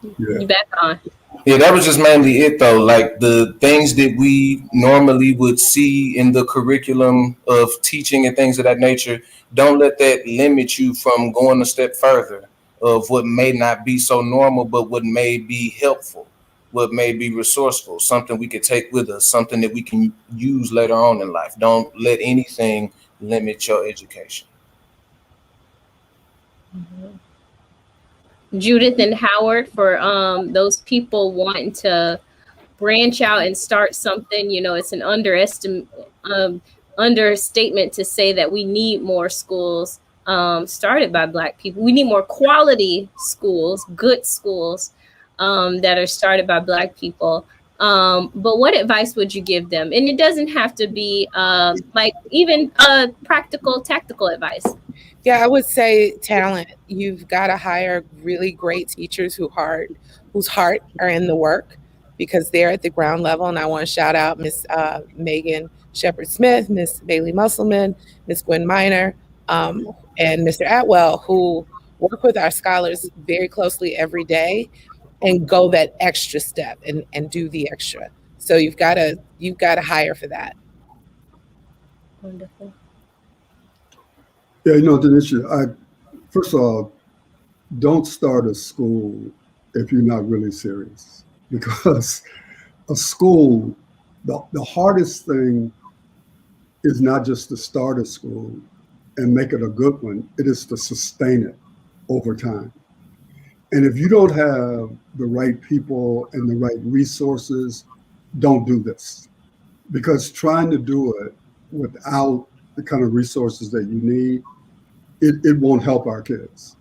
Yeah. You back on. Yeah, that was just mainly it though. Like the things that we normally would see in the curriculum of teaching and things of that nature, don't let that limit you from going a step further of what may not be so normal, but what may be helpful, what may be resourceful, something we could take with us, something that we can use later on in life. Don't let anything limit your education. Mm-hmm. Judith and Howard, for those people wanting to branch out and start something, it's an understatement to say that we need more schools started by Black people. We need more quality schools, good schools that are started by Black people. But what advice would you give them? And it doesn't have to be like even practical, tactical advice. Yeah, I would say talent. You've got to hire really great teachers whose heart are in the work, because they're at the ground level. And I want to shout out Miss Megan Shepard-Smith, Miss Bailey Musselman, Miss Gwen Miner, and Mr. Atwell, who work with our scholars very closely every day and go that extra step and do the extra. So you've got to hire for that. Wonderful. Yeah, Denisha, first of all, don't start a school if you're not really serious, because a school, the hardest thing is not just to start a school and make it a good one, it is to sustain it over time. And if you don't have the right people and the right resources, don't do this, because trying to do it without the kind of resources that you need, it won't help our kids.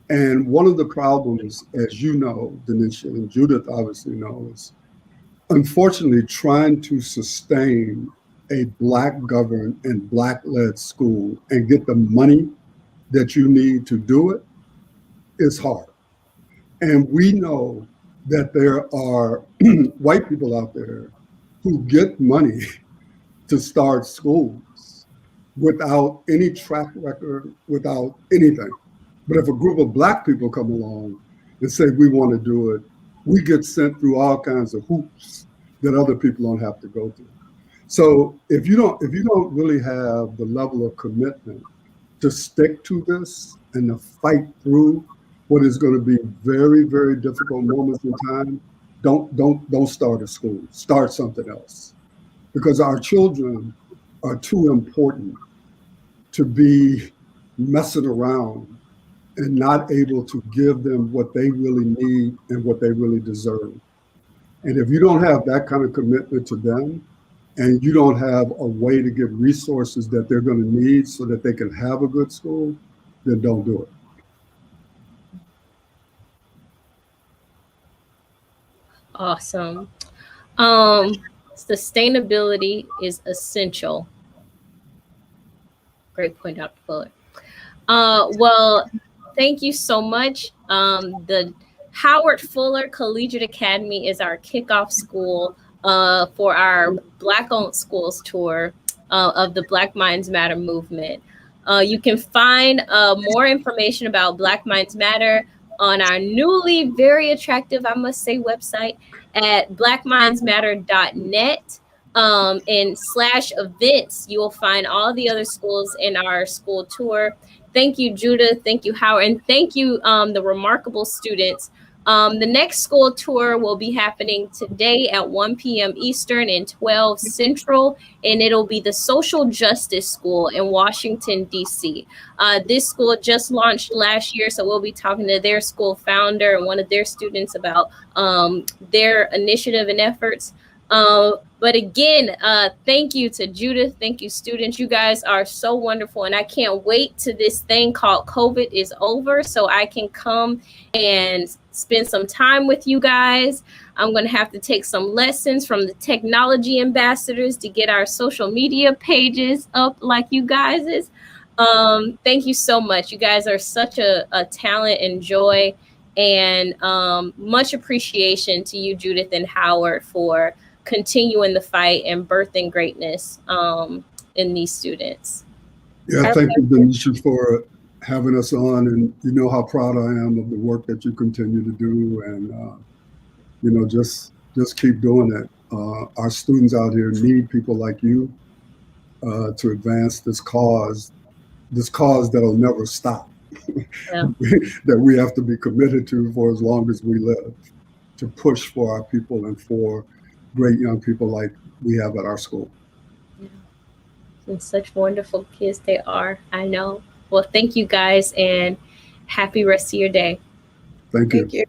And one of the problems, as you know, Denisha, and Judith obviously knows, unfortunately, trying to sustain a Black governed and Black led school and get the money that you need to do it is hard. And we know that there are white people out there who get money to start schools without any track record, without anything. But if a group of Black people come along and say, we want to do it, we get sent through all kinds of hoops that other people don't have to go through. So if you don't really have the level of commitment to stick to this and to fight through what is going to be very, very difficult moments in time, don't start a school. Start something else. Because our children are too important to be messing around and not able to give them what they really need and what they really deserve. And if you don't have that kind of commitment to them, and you don't have a way to get resources that they're going to need so that they can have a good school, then don't do it. Awesome. Sustainability is essential. Great point, Dr. Fuller. Well, thank you so much. The Howard Fuller Collegiate Academy is our kickoff school for our Black-owned schools tour of the Black Minds Matter movement. You can find more information about Black Minds Matter on our newly very attractive, I must say, website at blackmindsmatter.net. And /events, you will find all the other schools in our school tour. Thank you, Judith. Thank you, Howard. And thank you, the remarkable students. The next school tour will be happening today at 1 p.m. Eastern and 12 Central, and it'll be the Social Justice School in Washington, D.C. This school just launched last year, so we'll be talking to their school founder and one of their students about their initiative and efforts. But again, thank you to Judith. Thank you, students. You guys are so wonderful. And I can't wait till this thing called COVID is over so I can come and spend some time with you guys. I'm going to have to take some lessons from the technology ambassadors to get our social media pages up like you guys is. Thank you so much. You guys are such a talent and joy, and much appreciation to you, Judith and Howard, for continuing the fight and birthing greatness in these students. Yeah, thank you, Denisha, for having us on, and you know how proud I am of the work that you continue to do, and you know, just keep doing it. Our students out here need people like you to advance this cause that'll never stop. Yeah. That we have to be committed to for as long as we live, to push for our people and for great young people like we have at our school. Yeah. And such wonderful kids they are, I know. Well, thank you guys, and happy rest of your day. Thank you. Thank you.